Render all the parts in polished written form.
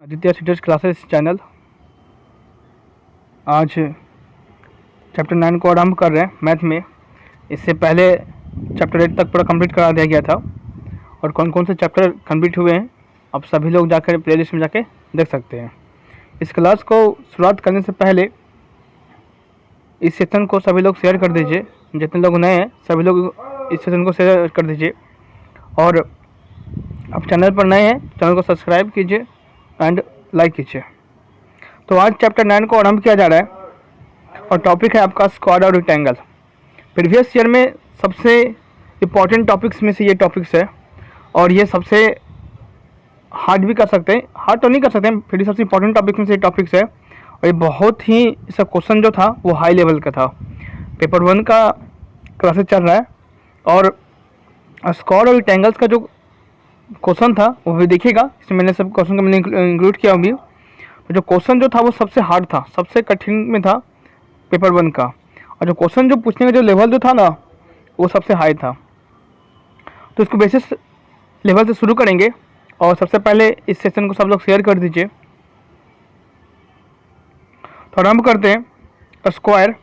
Aditya teachers classes channel आज chapter 9 को आरंभ कर रहे हैं मैथ में। इससे पहले चैप्टर 8 तक पूरा कंप्लीट करा दिया गया था और कौन कौन से चैप्टर कंप्लीट हुए हैं आप सभी लोग जाकर प्लेलिस्ट में जाके देख सकते हैं। इस क्लास को शुरुआत करने से पहले इस सेशन को सभी लोग शेयर कर दीजिए। जितने लोग नए हैं सभी लोग इस सेशन को शेयर कर दीजिए और आप चैनल पर नए हैं चैनल को सब्सक्राइब कीजिए एंड लाइक कीजिए। तो आज चैप्टर 9 को आरंभ किया जा रहा है और टॉपिक है आपका स्क्वायर और रेक्टेंगल। प्रीवियस ईयर में सबसे इम्पॉर्टेंट टॉपिक्स में से ये टॉपिक्स है और ये सबसे हार्ड भी कर सकते हैं, हार्ड तो नहीं कर सकते हैं, फिर भी सबसे इम्पॉर्टेंट टॉपिक्स में से ये टॉपिक्स है और ये बहुत ही इसका क्वेश्चन जो था वो हाई लेवल का था। पेपर 1 का क्लासेस चल रहा है और स्क्वायर और रेक्टेंगल्स का जो क्वेश्चन था वो भी देखिएगा। इसमें मैंने सब क्वेश्चन को मैंने इंक्लूड किया भी। तो जो क्वेश्चन जो था वो सबसे हार्ड था, सबसे कठिन में था पेपर 1 का, और जो क्वेश्चन जो पूछने का जो लेवल जो था ना वो सबसे हाई था। तो इसको बेसिस लेवल से शुरू करेंगे और सबसे पहले इस सेशन को सब लोग शेयर कर दीजिए। तो आरंभ करते हैं स्क्वायर।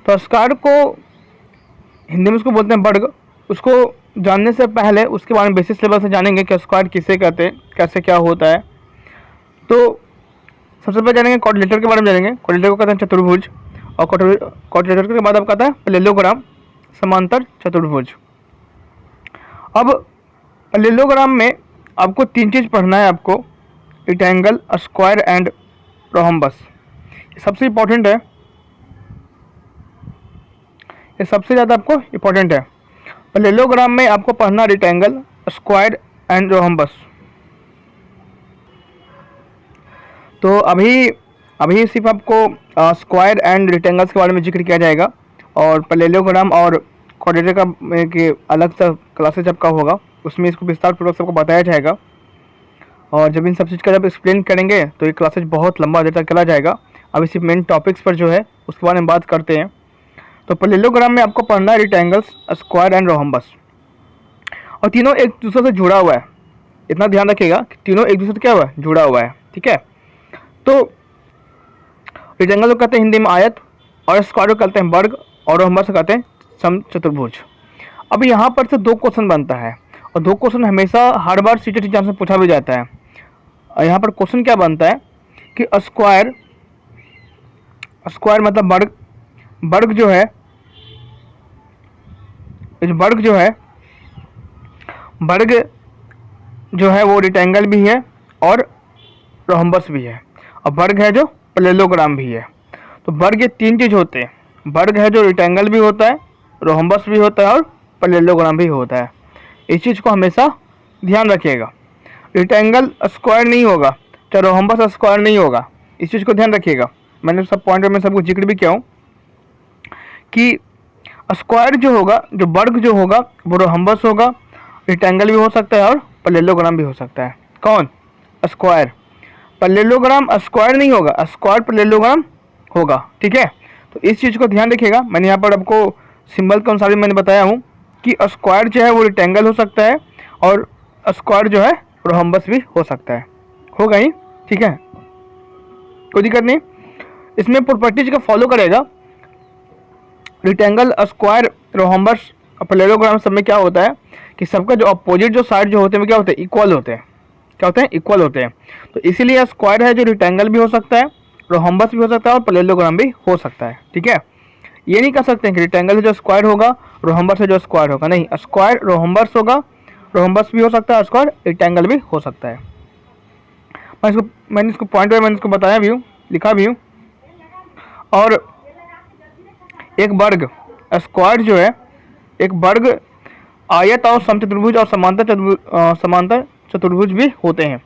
तो स्क्वायर को हिंदी में उसको बोलते हैं वर्ग। उसको जानने से पहले उसके बारे में बेसिस लेवल से जानेंगे कि स्क्वायर किसे कहते हैं, कैसे क्या होता है। तो सबसे पहले जानेंगे क्वाड्रिलेटर के बारे में जानेंगे। क्वाड्रिलेटर को कहते हैं चतुर्भुज और क्वाड्रिलेटर के बाद अब कहता है पैरेललोग्राम, समांतर चतुर्भुज। अब पैरेललोग्राम में आपको 3 चीज़ पढ़ना है आपको, रेक्टेंगल, स्क्वायर एंड रोम्बस। ये सबसे इम्पोर्टेंट है, ये सबसे ज़्यादा आपको इम्पोर्टेंट है। पैरेललोग्राम में आपको पढ़ना रेक्टेंगल, स्क्वायर एंड रोम्बस। तो अभी सिर्फ आपको स्क्वायर एंड रेक्टेंगल्स के बारे में जिक्र किया जाएगा और पैरेललोग्राम और क्वाड्रिलेटर का के अलग सा क्लासेज आपका होगा, उसमें इसको विस्तार पूर्वक सबको बताया जाएगा। और जब इन सब चीज़ का जब एक्सप्लेन करेंगे तो ये क्लासेज बहुत लंबा देर तक चला जाएगा। अभी सिर्फ मेन टॉपिक्स पर जो है उसके बारे में बात करते हैं। तो पैरेललोग्राम में आपको पढ़ना है रेक्टेंगल्स, स्क्वायर एंड रोम्बस, और तीनों एक दूसरे से जुड़ा हुआ है। इतना ध्यान रखिएगा कि तीनों एक दूसरे से क्या हुआ है, जुड़ा हुआ है। ठीक है। तो रेक्टेंगल को कहते हैं हिंदी में आयत, और स्क्वायर को कहते हैं वर्ग, और रोम्बस को कहते हैं समचतुर्भुज। अब यहाँ पर से 2 क्वेश्चन बनता है और 2 क्वेश्चन हमेशा हर बार सीटेट एग्जाम से पूछा भी जाता है। और यहाँ पर क्वेश्चन क्या बनता है कि स्क्वायर मतलब वर्ग, वर्ग जो है वो रेक्टेंगल भी है और रोम्बस भी है, और वर्ग है जो पैरेललोग्राम भी है। तो वर्ग ये 3 चीज़ होते हैं। वर्ग है जो रेक्टेंगल भी होता है, रोम्बस भी होता है और पैरेललोग्राम भी होता है। इस चीज़ को हमेशा ध्यान रखिएगा। रेक्टेंगल स्क्वायर नहीं होगा, चाहे रोम्बस स्क्वायर नहीं होगा, इस चीज़ को ध्यान रखिएगा। मैंने सब पॉइंट में सबको जिक्र भी किया हूँ कि स्क्वायर जो होगा, जो वर्ग जो होगा वो रोम्बस होगा, रेक्टेंगल भी हो सकता है और पैरेललोग्राम भी हो सकता है। कौन? स्क्वायर। पैरेललोग्राम स्क्वायर नहीं होगा, स्क्वायर पैरेललोग्राम होगा। ठीक है। तो इस चीज़ को ध्यान रखिएगा। मैंने यहाँ पर आपको सिंबल के अनुसार मैंने बताया हूँ कि स्क्वायर जो है वो रेक्टेंगल हो सकता है और स्क्वायर जो है रोम्बस भी हो सकता है। होगा ही। ठीक है, कोई दिक्कत नहीं। इसमें प्रॉपर्टीज का फॉलो करेगा। रेक्टेंगल, स्क्वायर, रोम्बस और पैरेललोग्राम सब में क्या होता है कि सबका जो अपोजिट जो साइड जो होते हैं वो क्या होते हैं, इक्वल होते हैं। क्या होते हैं? इक्वल होते हैं। तो इसीलिए स्क्वायर है जो रेक्टेंगल भी हो सकता है, रोम्बस भी हो सकता है और पैरेललोग्राम भी हो सकता है। ठीक है। ये नहीं कह सकते हैं कि रेक्टेंगल है जो स्क्वायर होगा, रोम्बस है जो स्क्वायर होगा। नहीं, स्क्वायर रोम्बस होगा, रोम्बस भी हो सकता है, स्क्वायर रेक्टेंगल भी हो सकता है। मैंने इसको पॉइंट वाइज मैंने इसको बताया भी हूँ, लिखा भी हूँ। और एक वर्ग, स्क्वायर जो है एक वर्ग आयत और समचतुर्भुज और समांतर चतुर्भुज भी होते हैं।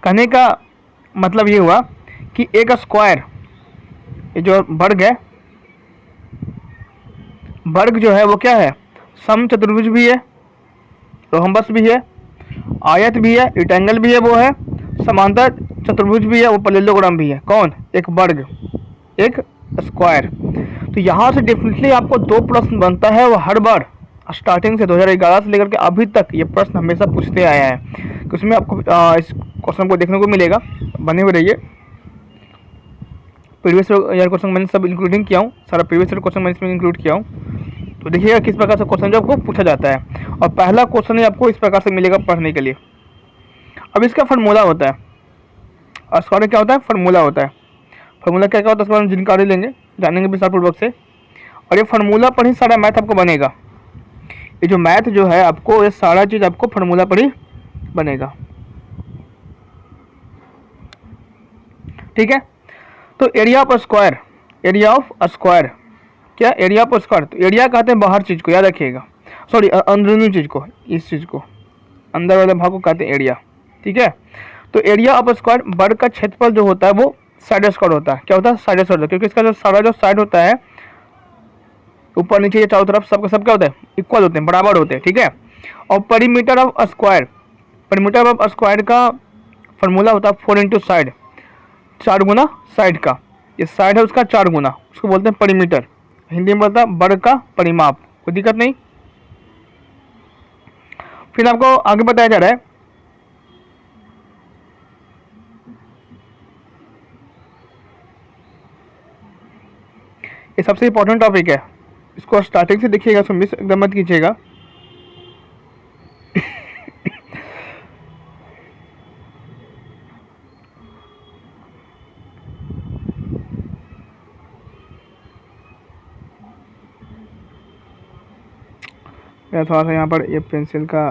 कहने का मतलब ये हुआ कि एक स्क्वायर, ये जो वर्ग है, वर्ग जो है वो क्या है, समचतुर्भुज भी है, रोम्बस भी है, आयत भी है, रेक्टेंगल भी है वो है, समांतर चतुर्भुज भी है, वो पैरेललोग्राम भी है। कौन? एक वर्ग, एक स्क्वायर। तो यहाँ से डेफिनेटली आपको 2 प्रश्न बनता है वो हर बार स्टार्टिंग से 2011 से लेकर के अभी तक ये प्रश्न हमेशा पूछते आया है, कि उसमें आपको इस क्वेश्चन को देखने को मिलेगा। बने हुए रहिए। प्रीवियस ईयर क्वेश्चन मैंने सब इंक्लूडिंग किया हूँ, सारा प्रीवियस ईयर क्वेश्चन मैंने इसमें इंक्लूड किया हूँ। तो देखिएगा किस प्रकार से क्वेश्चन जो आपको पूछा जाता है, और पहला क्वेश्चन ही आपको इस प्रकार से मिलेगा पढ़ने के लिए। अब इसका फार्मूला होता है, और स्क्वायर क्या होता है, फार्मूला होता है। फार्मूला क्या होता है उसके बारे में जानकारी लेंगे, जानेंगे विस्तारपूर्वक से। और ये फार्मूला पर ही सारा मैथ आपको बनेगा। ये जो मैथ जो है आपको, ये सारा चीज़ आपको फार्मूला पर ही बनेगा। ठीक है। तो area of square, area of square क्या, एरिया ऑफ स्क्वायर। तो एरिया कहते हैं बाहर चीज़ को, याद रखिएगा, सॉरी अंदरूनी चीज़ को, इस चीज़ को, अंदर वाले भाग को कहते हैं एरिया। ठीक है। तो एरिया ऑफ स्क्वायर, वर्ग का क्षेत्रफल जो होता है वो साइड स्क्वायर होता है। क्या होता है, साइड स्क्वायर, क्योंकि इसका जो सारा जो साइड होता है ऊपर नीचे या चारों तरफ सबका सब क्या होता है, इक्वल होते हैं, बराबर होते हैं। ठीक है। और perimeter of square, परिमीटर of square का फॉर्मूला होता है 4 इंटू साइड, 4 गुना साइड का। ये साइड है उसका 4 गुना, उसको बोलते हैं परिमीटर। हिंदी में बोलता है वर्ग का परिमाप। कोई दिक्कत नहीं। फिर आपको आगे बताया जा रहा है ये सबसे इंपॉर्टेंट टॉपिक है, इसको स्टार्टिंग से देखिएगा, इसको मिस एकदम मत कीजिएगा। मैं थोड़ा सा यहाँ पर ये पेंसिल का,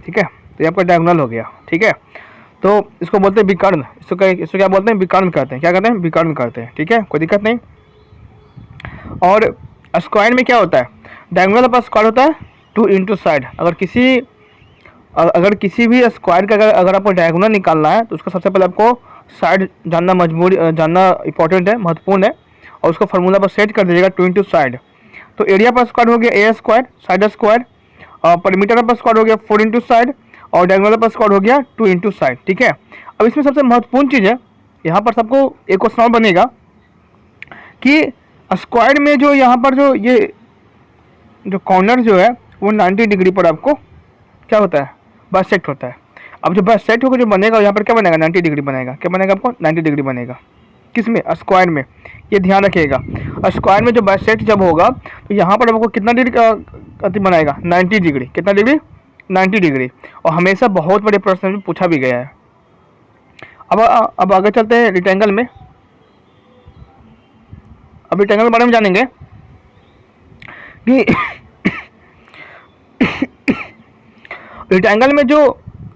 ठीक है, तो ये आपका डायगोनल हो गया। ठीक है। तो इसको बोलते हैं विकर्ण, इसको क्या बोलते हैं, विकर्ण कहते हैं। क्या कहते हैं, विकर्ण करते हैं। ठीक है, कोई दिक्कत नहीं। और स्क्वायर में क्या होता है, डायगोनल पर स्क्वायर होता है 2 इंटू साइड। अगर किसी भी स्क्वायर का अगर आपको डायगोनल निकालना है तो उसका सबसे पहले आपको साइड जानना इंपॉर्टेंट है, महत्वपूर्ण है। और उसको फार्मूला पर सेट कर दीजिएगा 2 इंटू साइड। तो एरिया पर स्क्वायर हो गया ए स्क्वायर, साइड स्क्वायर, और परिमीटर पर स्क्वायर हो गया 4 इंटू साइड, और डायगोनल पर स्क्वायर हो गया 2 इंटू साइड। ठीक है। अब इसमें सबसे महत्वपूर्ण चीज़ है, यहाँ पर सबको एक क्वेश्चन और बनेगा कि स्क्वायर में जो यहाँ पर जो ये जो कॉर्नर जो है वो 90 डिग्री पर आपको क्या होता है, बाइसेक्ट होता है। अब जो बाइसेक्ट होकर जो बनेगा यहाँ पर क्या बनेगा, 90 डिग्री बनेगा। क्या बनेगा आपको, 90 डिग्री बनेगा। किस में, स्क्वायर में। ये ध्यान रखिएगा, स्क्वायर में जो बाइसेक्ट जब होगा तो यहाँ पर आपको कितना डिग्री का बनाएगा, 90 डिग्री। कितना डिग्री, 90 डिग्री। और हमेशा बहुत बड़े प्रश्न में पूछा भी गया है। अब आगे चलते हैं रेक्टेंगल में। अब रेक्टेंगल के बारे में जानेंगे कि रेक्टेंगल में जो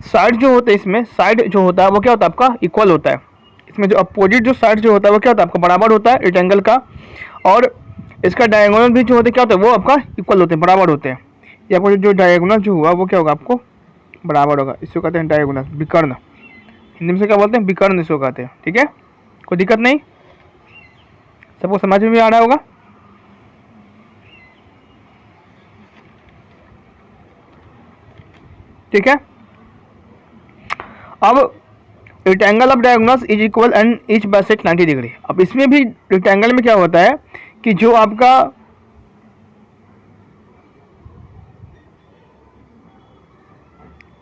साइड जो होते हैं, इसमें साइड जो होता है वो क्या होता है आपका, इक्वल होता है। इसमें जो अपोजिट जो साइड जो होता है वो क्या होता है आपका, बराबर होता है रेक्टेंगल का। और इसका डायगोनल भी जो होते हैं क्या होता है, वो आपका इक्वल होते हैं, बराबर होते हैं। या आपको जो डायगोनल जो हुआ वो क्या होगा, आपको बराबर होगा। इसको कहते हैं डायगोनल, विकर्ण। हिंदी में से क्या बोलते हैं, विकर्ण इसको कहते हैं। ठीक है, कोई दिक्कत नहीं, सबको समझ में भी आ रहा होगा। ठीक है। अब rectangle of diagonals is equal and each bisect 90 degree. अब इसमें भी रेक्टेंगल में क्या होता है कि जो आपका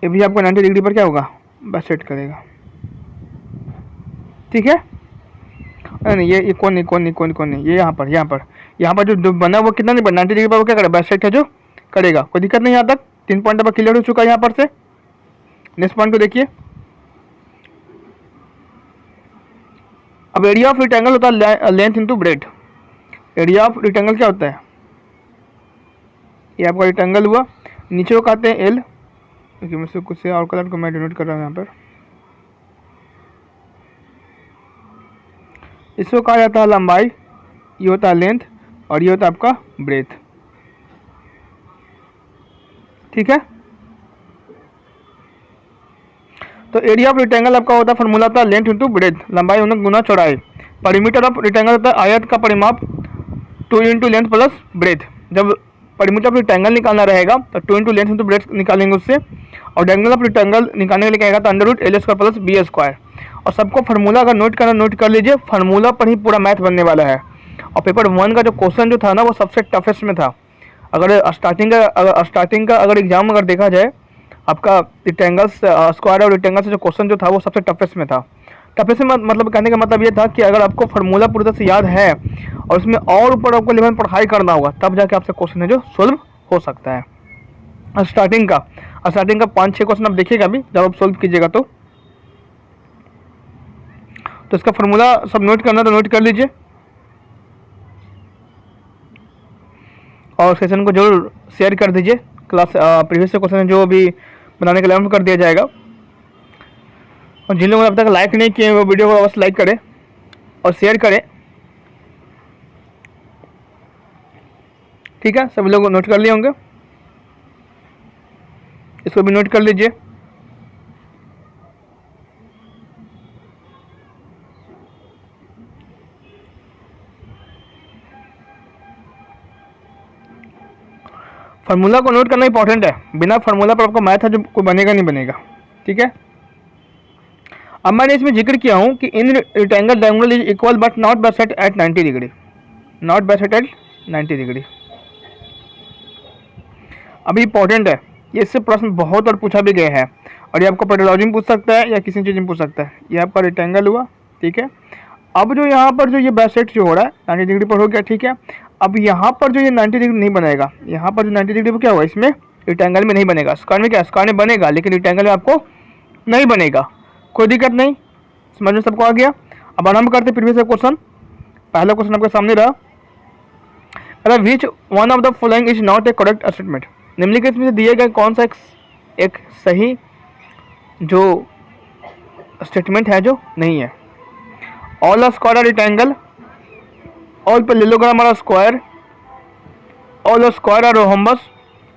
ये भी आपको 90 डिग्री पर क्या होगा, बाइसेक्ट करेगा। ठीक है। नहीं ये कौन नहीं, ये यहाँ पर जो बना वो कितना नहीं, 90 डिग्री पर वो क्या करेगा, बाइसेक्ट है जो करेगा। कोई दिक्कत नहीं, यहाँ तक 3 पॉइंट अब क्लियर हो चुका है यहाँ पर से। नेक्स्ट पॉइंट को देखिए। अब एरिया ऑफ रेक्टेंगल होता है length into breadth. Area of rectangle क्या होता है, ये आपका रेक्टेंगल हुआ, नीचे को कहते हैं एल। देखिए मुझसे कुछ से और कलर को मैं डिनोट कर रहा हूँ यहाँ पर। इसको कहा जाता है लंबाई, ये होता है लेंथ, और ये होता है आपका ब्रेथ। ठीक है। तो एरिया ऑफ रेक्टेंगल आपका होता है, फॉर्मूला होता है लेंथ इंटू ब्रेथ, लंबाई गुना चौड़ाई। परिमीटर ऑफ रेक्टेंगल होता है आयत का परिमाप 2 इंटू लेंथ प्लस ब्रेथ। जब परिमीटर ऑफ रेक्टेंगल निकालना रहेगा तो 2 इंटू लेंथ इंटू ब्रेथ निकालेंगे उससे। और डायगोनल ऑफ रेक्टेंगल निकालने के लिए कहेगा तो under root L square plus B square. और सबको फार्मूला अगर नोट करना नोट कर लीजिए, फार्मूला पर ही पूरा मैथ बनने वाला है। और पेपर 1 का जो क्वेश्चन जो था ना वो सबसे टफेस्ट में था। स्टार्टिंग का अगर एग्जाम अगर देखा जाए, आपका रेक्टेंगल्स स्क्वायर और रेक्टेंगल से जो क्वेश्चन जो था वो सबसे टफेस्ट में था। टफेस्ट में मतलब कहने का मतलब ये था कि अगर आपको फार्मूला पूरी तरह से याद है और उसमें और ऊपर आपको लेवल पढ़ाई करना होगा, तब जाके आपसे क्वेश्चन है जो सोल्व हो सकता है। स्टार्टिंग का 5-6 क्वेश्चन आप देखिएगा अभी जब आप सोल्व कीजिएगा तो इसका फार्मूला सब नोट करना तो नोट कर लीजिए, और सेशन को जरूर शेयर कर दीजिए। क्लास प्रीवियस क्वेश्चन जो भी बनाने के लिए कर दिया जाएगा, और जिन लोगों ने अब तक लाइक नहीं किए वो वीडियो को बस लाइक करें और शेयर करें। ठीक है, सभी लोग नोट कर लिए होंगे, इसको भी नोट कर लीजिए। फार्मूला को नोट करना इंपॉर्टेंट है, बिना फार्मूला पर आपका मैथ है जो कोई बनेगा नहीं बनेगा। ठीक है, अब मैंने इसमें जिक्र किया हूं कि in rectangle diagonal is equal but not bisect at 90 degree, not bisect at 90 degree. अभी इंपॉर्टेंट है, ये इससे प्रश्न बहुत और पूछा भी गया है, और ये आपको पेडोलॉजी में पूछ सकता है या किसी चीज़ में पूछ सकता है। ये आपका रेक्टेंगल हुआ, ठीक है। अब जो यहाँ पर जो ये बाइसेक्ट जो हो रहा है 90 डिग्री पर हो गया, ठीक है। अब यहाँ पर जो ये 90 डिग्री नहीं बनेगा, यहाँ पर जो 90 डिग्री पर क्या होगा, इसमें रेक्टेंगल में नहीं बनेगा। स्क्वायर में क्या, स्क्वायर में बनेगा, लेकिन रेक्टेंगल में आपको नहीं बनेगा। कोई दिक्कत नहीं, समझ में सबको आ गया। अब आरम्भ करते प्रीवियस क्वेश्चन। पहला क्वेश्चन आपके सामने रहा, विच one of the following is not a correct statement. निम्नलिखित में से दिए गए कौन सा एक सही जो स्टेटमेंट है जो नहीं है। All square are rectangle, all parallelogram are square, all square are rhombus,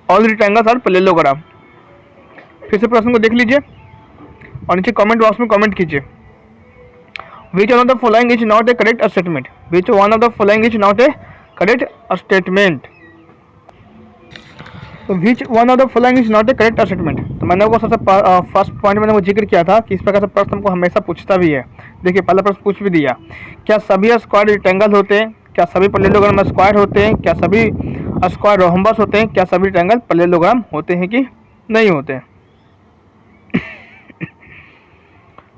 all rectangles are parallelogram. फिर से प्रश्न को देख लीजिए और नीचे कमेंट बॉक्स में कमेंट कीजिए। Which one of the following is not a correct statement, which one of the following is not a correct statement. तो which one of the following is not a correct statement. तो मैंने आपको सबसे first point मैंने वो जिक्र किया था कि इस प्रकार से प्रश्न हमको हमेशा पूछता भी है। देखिए पहला प्रश्न पूछ भी दिया, क्या सभी स्क्वायर रेक्टेंगल होते हैं, क्या सभी पैरेललोग्राम स्क्वायर होते हैं, क्या सभी स्क्वायर रोम्बस होते हैं, क्या सभी रेक्टेंगल पैरेललोग्राम होते हैं कि नहीं होते हैं।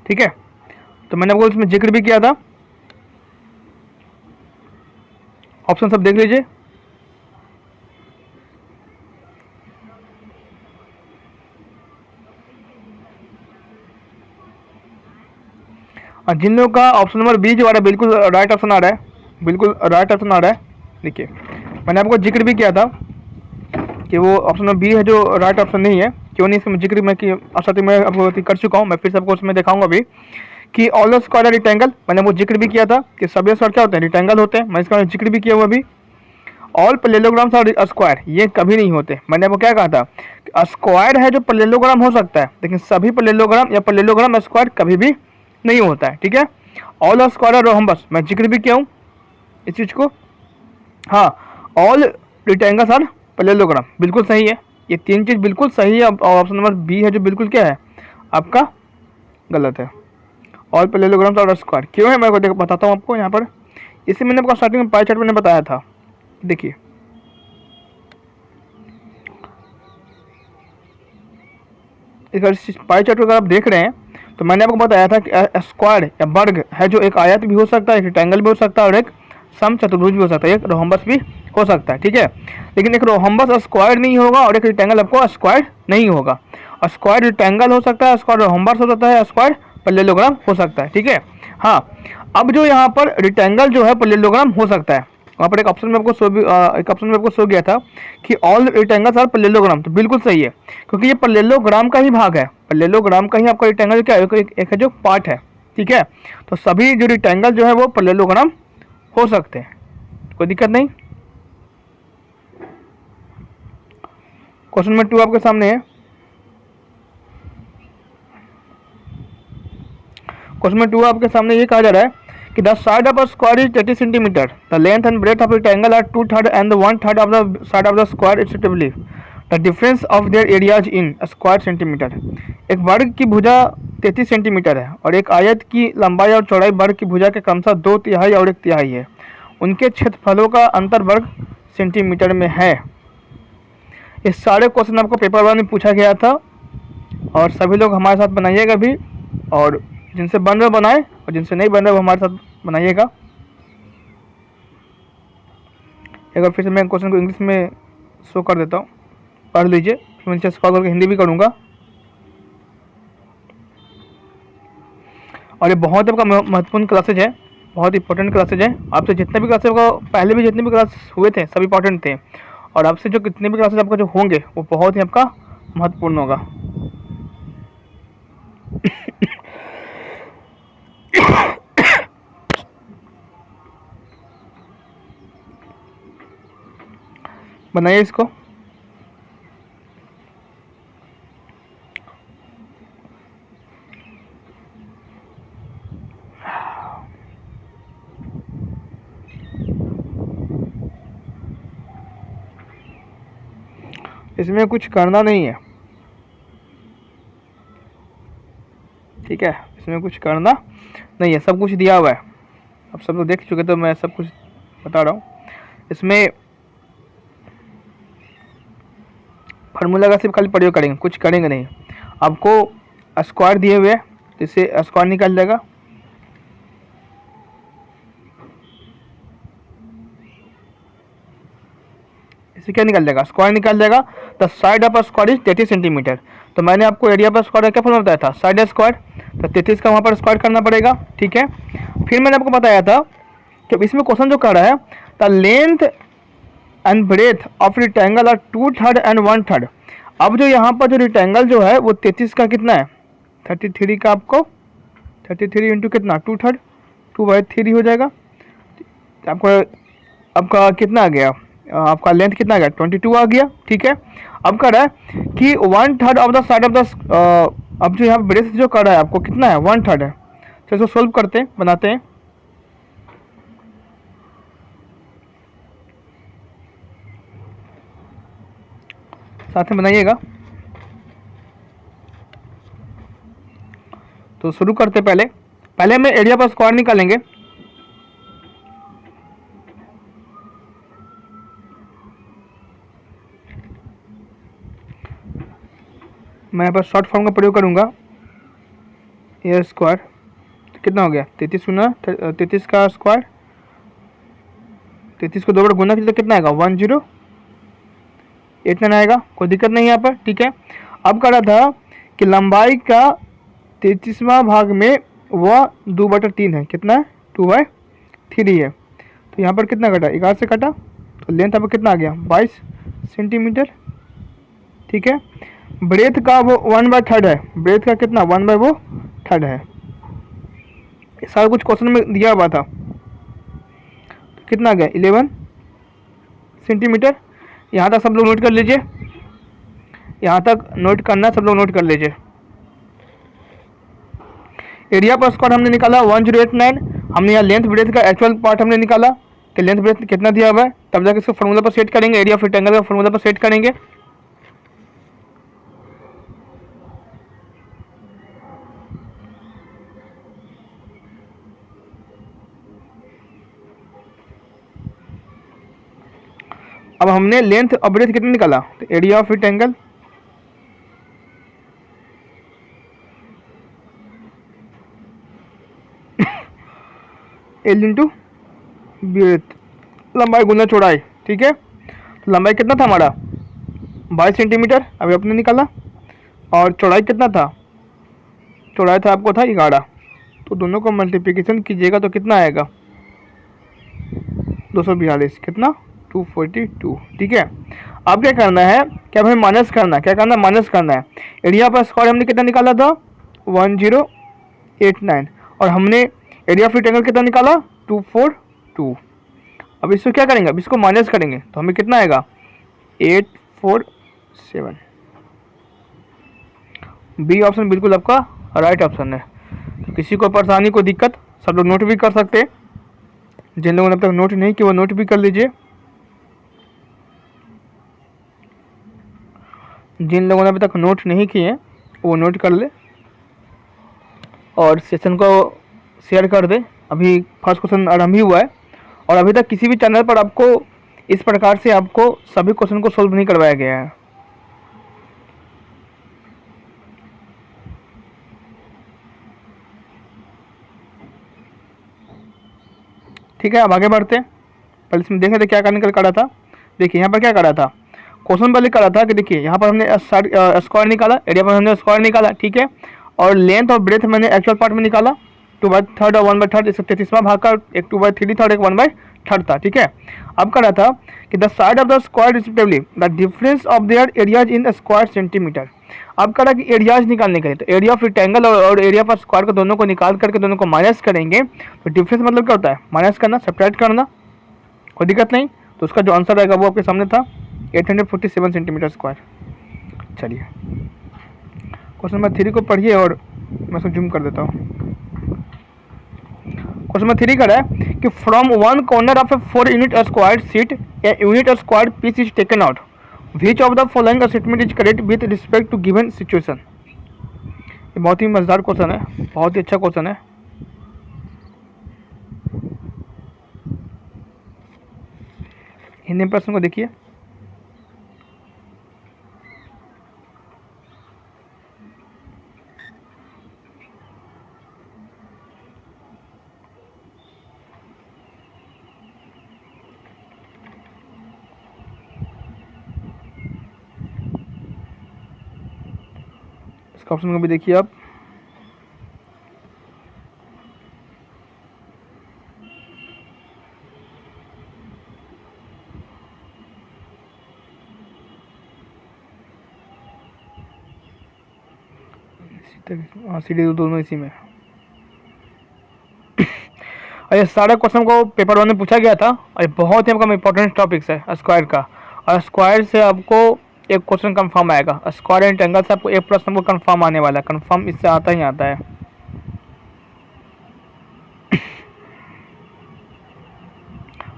ठीक है, तो मैंने आपको इसमें जिक्र भी किया था। ऑप्शन सब देख लीजिए। और जिन लोगों का ऑप्शन नंबर बी जो आ रहा है बिल्कुल राइट ऑप्शन आ रहा है, बिल्कुल राइट ऑप्शन आ रहा है। देखिए मैंने आपको जिक्र भी किया था कि वो ऑप्शन नंबर बी है जो राइट ऑप्शन नहीं है। क्यों नहीं, इसमें जिक्र मैं कि स्टार्टिंग में आपको कर चुका हूँ, मैं फिर सबको उसमें दिखाऊंगा अभी कि ऑल स्क्वायर रेक्टेंगल। मैंने वो जिक्र भी किया था कि सभी स्क्वायर क्या होते हैं, रेक्टेंगल होते हैं। मैं इसका जिक्र भी किया हुआ अभी। ऑल पैरेललोग्राम्स और स्क्वायर ये कभी नहीं होते। मैंने आपको क्या कहा था, स्क्वायर है जो पैरेललोग्राम हो सकता है, लेकिन सभी पैरेललोग्राम या पैरेललोग्राम स्क्वायर कभी भी नहीं होता है। ठीक है, ऑल स्क्वायर और रोम्बस मैं जिक्र भी किया हूँ इस चीज़ को। हाँ, ऑल रेक्टेंगल्स और पैरेललोग्राम बिल्कुल सही है, ये तीन चीज़ बिल्कुल सही है। ऑप्शन नंबर बी है जो बिल्कुल क्या है आपका गलत है। ऑल पैरेललोग्राम्स और स्क्वायर क्यों है मैं को बताता हूँ आपको यहाँ पर। इसे मैंने आपको स्टार्टिंग में पाई चार्ट में बताया था। देखिए अगर पाई चार्ट अगर आप देख रहे हैं तो मैंने आपको बताया था कि स्क्वायर या वर्ग है जो एक आयत भी हो सकता है, एक रेक्टेंगल भी हो सकता है, और एक समचतुर्भुज भी हो सकता है, एक रोम्बस भी हो सकता है। ठीक है, लेकिन एक रोम्बस स्क्वायर नहीं होगा और एक रेक्टेंगल आपको स्क्वायर नहीं होगा। स्क्वायर रेक्टेंगल हो सकता है, स्क्वायर रोम्बस हो सकता है, स्क्वायर पैरेललोग्राम हो सकता है। ठीक है, हाँ। अब जो यहाँ पर रेक्टेंगल जो है पैरेललोग्राम हो सकता है, वहाँ पर एक ऑप्शन में आपको शो गया था कि ऑल रेक्टेंगल्स आर पैरेललोग्राम। तो बिल्कुल सही है, क्योंकि ये पैरेललोग्राम का ही भाग है, पैरेललोग्राम का ही आपका रेक्टेंगल क्या है, एक है जो पार्ट है। ठीक है, तो सभी जो रेक्टेंगल जो है वो पैरेललोग्राम हो सकते हैं, कोई दिक्कत नहीं। क्वेश्चन नंबर 2 आपके सामने है। क्वेश्चन नंबर 2 आपके सामने ये कहा जा रहा है कि the side of a square is 30 centimetre, the length and breadth of rectangle are 2/3 and 1/3 of the side of the square respectively, the difference of their areas in square centimetre. एक वर्ग की भुजा 33 सेंटीमीटर है और एक आयत की लंबाई और चौड़ाई वर्ग की भुजा के क्रमशः 2/3 और 1/3 है। उनके क्षेत्रफलों का अंतर वर्ग सेंटीमीटर में है। ये सारे क्वेश्चन आपको पेपर 1 में पूछा गया था और सभी लोग हमारे साथ बनाइएगा भी, और जिनसे बन रहे बनाए और जिनसे नहीं बन रहे वो हमारे साथ बनाइएगा। एक बार फिर से मैं क्वेश्चन को इंग्लिश में शो कर देता हूँ, पढ़ लीजिए, फिर मैं नीचे करके हिंदी भी करूँगा। और ये बहुत आपका महत्वपूर्ण क्लासेज है, बहुत इंपॉर्टेंट क्लासेज है। आपसे जितने भी क्लासेज का पहले भी जितने भी क्लास हुए थे सब इंपॉर्टेंट थे, और आपसे जो कितने भी क्लासेज आपका जो होंगे वो बहुत ही आपका महत्वपूर्ण होगा। बनाइए इसको। इसमें कुछ करना नहीं है, ठीक है, इसमें कुछ करना नहीं है, सब कुछ दिया हुआ है, अब सब लोग देख चुके तो मैं सब कुछ बता रहा हूँ। इसमें फार्मूला का सिर्फ खाली प्रयोग करेंगे, कुछ करेंगे नहीं। आपको स्क्वायर दिए हुए हैं, इससे स्क्वायर निकल जाएगा, इससे क्या निकल जाएगा, स्क्वायर निकल जाएगा। The side of square is 33 centimetre. तो मैंने आपको एरिया पर स्क्वायर क्या फॉर्मूला बताया था, साइड स्क्वायर, तो 33 का वहाँ पर स्क्वायर करना पड़ेगा, ठीक है। फिर मैंने आपको बताया था कि इसमें क्वेश्चन जो कर रहा है, the length and breadth of rectangle are 2/3 and 1/3। अब जो यहाँ पर जो रिक्टेंगल जो है वो 33 का कितना है, 33 का, आपको 33 इंटू कितना 2/3, 2/3 हो जाएगा। आपको आपका कितना आ गया, आपका लेंथ कितना आ गया, 22 आ गया, ठीक है। अब कर रहा है कि 1/3 of the side of the, अब जो यहाँ ब्रेथ जो कर रहा है आपको कितना है, 1/3 है। तो इसको सोल्व करते हैं, बनाते हैं। साथ में बनाइएगा। तो शुरू करते पहले हम एरिया पर स्क्वायर निकालेंगे। मैं यहाँ पर शॉर्ट फॉर्म का प्रयोग करूँगा, ए स्क्वायर, तो कितना हो गया 33 गुना 33 का स्क्वायर, 33 को 2 बार गुना तो कितना आएगा 1089 आएगा, कोई दिक्कत नहीं है यहाँ पर, ठीक है। अब कह रहा था कि लंबाई का 33वां भाग में वह 2/3 है, कितना है 2/3 है। तो यहाँ पर कितना कटा, 11 से कटा, तो लेंथ अब कितना आ गया 22 सेंटीमीटर, ठीक है। ब्रेथ का वो 1/3 है, ब्रेथ का कितना 1/3 है। सारा कुछ क्वेश्चन में दिया हुआ था, तो कितना आ गया 11 सेंटीमीटर। यहाँ तक सब लोग नोट कर लीजिए, यहाँ तक नोट करना, सब लोग नोट कर लीजिए। एरिया पर स्क्वायर हमने निकाला 1089, हमने यहाँ लेंथ ब्रेथ का एक्चुअल पार्ट हमने निकाला कि लेंथ ब्रेथ कितना दिया हुआ है, तब जाकर इसको फॉर्मूला पर सेट करेंगे, एरिया ऑफ रेक्टेंगल का फॉर्मूला पर सेट करेंगे। अब हमने लेंथ और ब्रेथ कितना निकाला, तो area of rectangle L into breadth, लंबाई गुना चौड़ाई, ठीक है। तो लंबाई कितना था हमारा 22 सेंटीमीटर, अभी आपने निकाला, और चौड़ाई कितना था, चौड़ाई था आपको था 11, तो दोनों को मल्टीप्लिकेशन कीजिएगा तो कितना आएगा 242, कितना 242, ठीक है। अब क्या करना है, क्या हमें माइनस करना है, क्या करना है माइनस करना है। एरिया पर स्क्वायर हमने कितना निकाला था 1089, और हमने एरिया ऑफ रेक्टेंगल कितना निकाला 242। अब इसको क्या करेंगे, अब इसको माइनस करेंगे तो हमें कितना आएगा 847। बी ऑप्शन बिल्कुल आपका राइट ऑप्शन है। तो किसी को परेशानी को दिक्कत, सब लोग नोट भी कर सकते हैं, जिन लोगों ने अब तक नोट नहीं किया वो नोट भी कर लीजिए, जिन लोगों ने अभी तक नोट नहीं किए वो नोट कर ले और सेशन को शेयर कर दे। अभी फर्स्ट क्वेश्चन आरंभ ही हुआ है, और अभी तक किसी भी चैनल पर आपको इस प्रकार से आपको सभी क्वेश्चन को सोल्व नहीं करवाया गया है। ठीक है, अब आगे बढ़ते हैं। पहले इसमें देखे थे क्या करने का करा था। देखिए यहाँ पर क्या करा था, क्वेश्चन पहले करा था कि देखिए यहाँ पर हमने स्क्वायर निकाला, एरिया पर हमने स्क्वायर निकाला, ठीक है, और लेंथ और ब्रेथ मैंने एक्चुअल पार्ट में निकाला 2/3 और 1/3, इसका 33वां भाग का एक 2/3 था और एक 1/3 था, ठीक है। अब करा था कि the side of the square respectively the difference of their areas in square centimetre. अब करा कि एरियाज निकालने के लिए, तो एरिया ऑफ रेक्टेंगल और एरिया ऑफ स्क्वायर को दोनों को निकाल करके दोनों को माइनस करेंगे। तो डिफरेंस मतलब क्या होता है, माइनस करना, सब्ट्रैक्ट करना, कोई दिक्कत नहीं। तो उसका जो आंसर आएगा वो आपके सामने था 847 सेंटीमीटर स्क्वायर। चलिए क्वेश्चन नंबर 3 को पढ़िए और मैं इसको जूम कर देता हूँ। क्वेश्चन नंबर 3 का है कि from one corner of a 4 unit square sheet a unit square piece is taken out, which of the following statement is correct with respect to given situation. ये बहुत ही मजेदार क्वेश्चन है, बहुत ही अच्छा क्वेश्चन है। हिंदी में प्रश्न को देखिए। इसका ऑप्शन को भी देखिए आप। सीढ़ी दोनों इसी में। और ये सारे क्वेश्चन को पेपर 1 में पूछा गया था और ये बहुत ही आपका इंपॉर्टेंट टॉपिक्स है स्क्वायर का। और स्क्वायर से आपको एक क्वेश्चन कंफर्म आएगा, स्क्वायर एंड ट्रायंगल से आपको एक प्रश्न को कंफर्म आने वाला है, कंफर्म इससे आता ही आता है।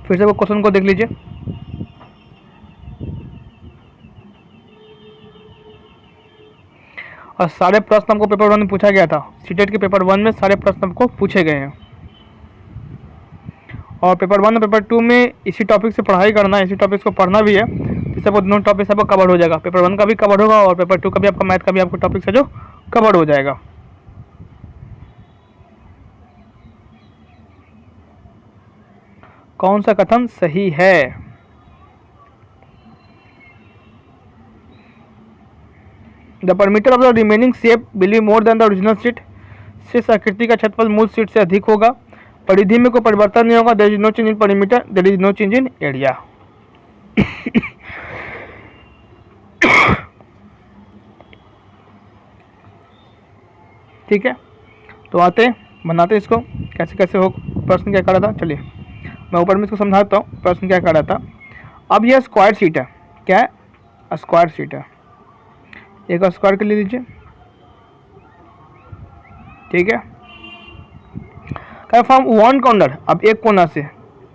फिर से वो क्वेश्चन को देख लीजिए। और सारे प्रश्न हमको पेपर 1 में पूछा गया था, सीटेट के पेपर 1 में सारे प्रश्न हमको पूछे गए हैं। और पेपर 1 और पेपर 2 में इसी टॉपिक से पढ़ाई करना है, इसी टॉपिक को पढ़ना भी है, जिससे वो दोनों टॉपिक सबको कवर हो जाएगा। पेपर 1 का भी कवर होगा और पेपर 2 का भी आपका मैथ का भी आपको टॉपिक है जो कवर हो जाएगा। कौन सा कथन सही है? The perimeter of the remaining shape will be more than the original seat. शेष आकृति का क्षेत्रफल मूल सीट से अधिक होगा। परिधि में कोई परिवर्तन नहीं होगा। There is no change in perimeter, there is no change in area. ठीक है, तो आते बनाते इसको कैसे कैसे हो। प्रश्न क्या कर रहा था, चलिए मैं ऊपर में इसको समझाता हूँ। प्रश्न क्या कर रहा था, अब यह स्क्वायर शीट है, क्या है, स्क्वायर शीट है। एक स्क्वायर के ले लीजिए, ठीक है। क्या फ्रॉम वन कॉर्नर, अब एक कोना से,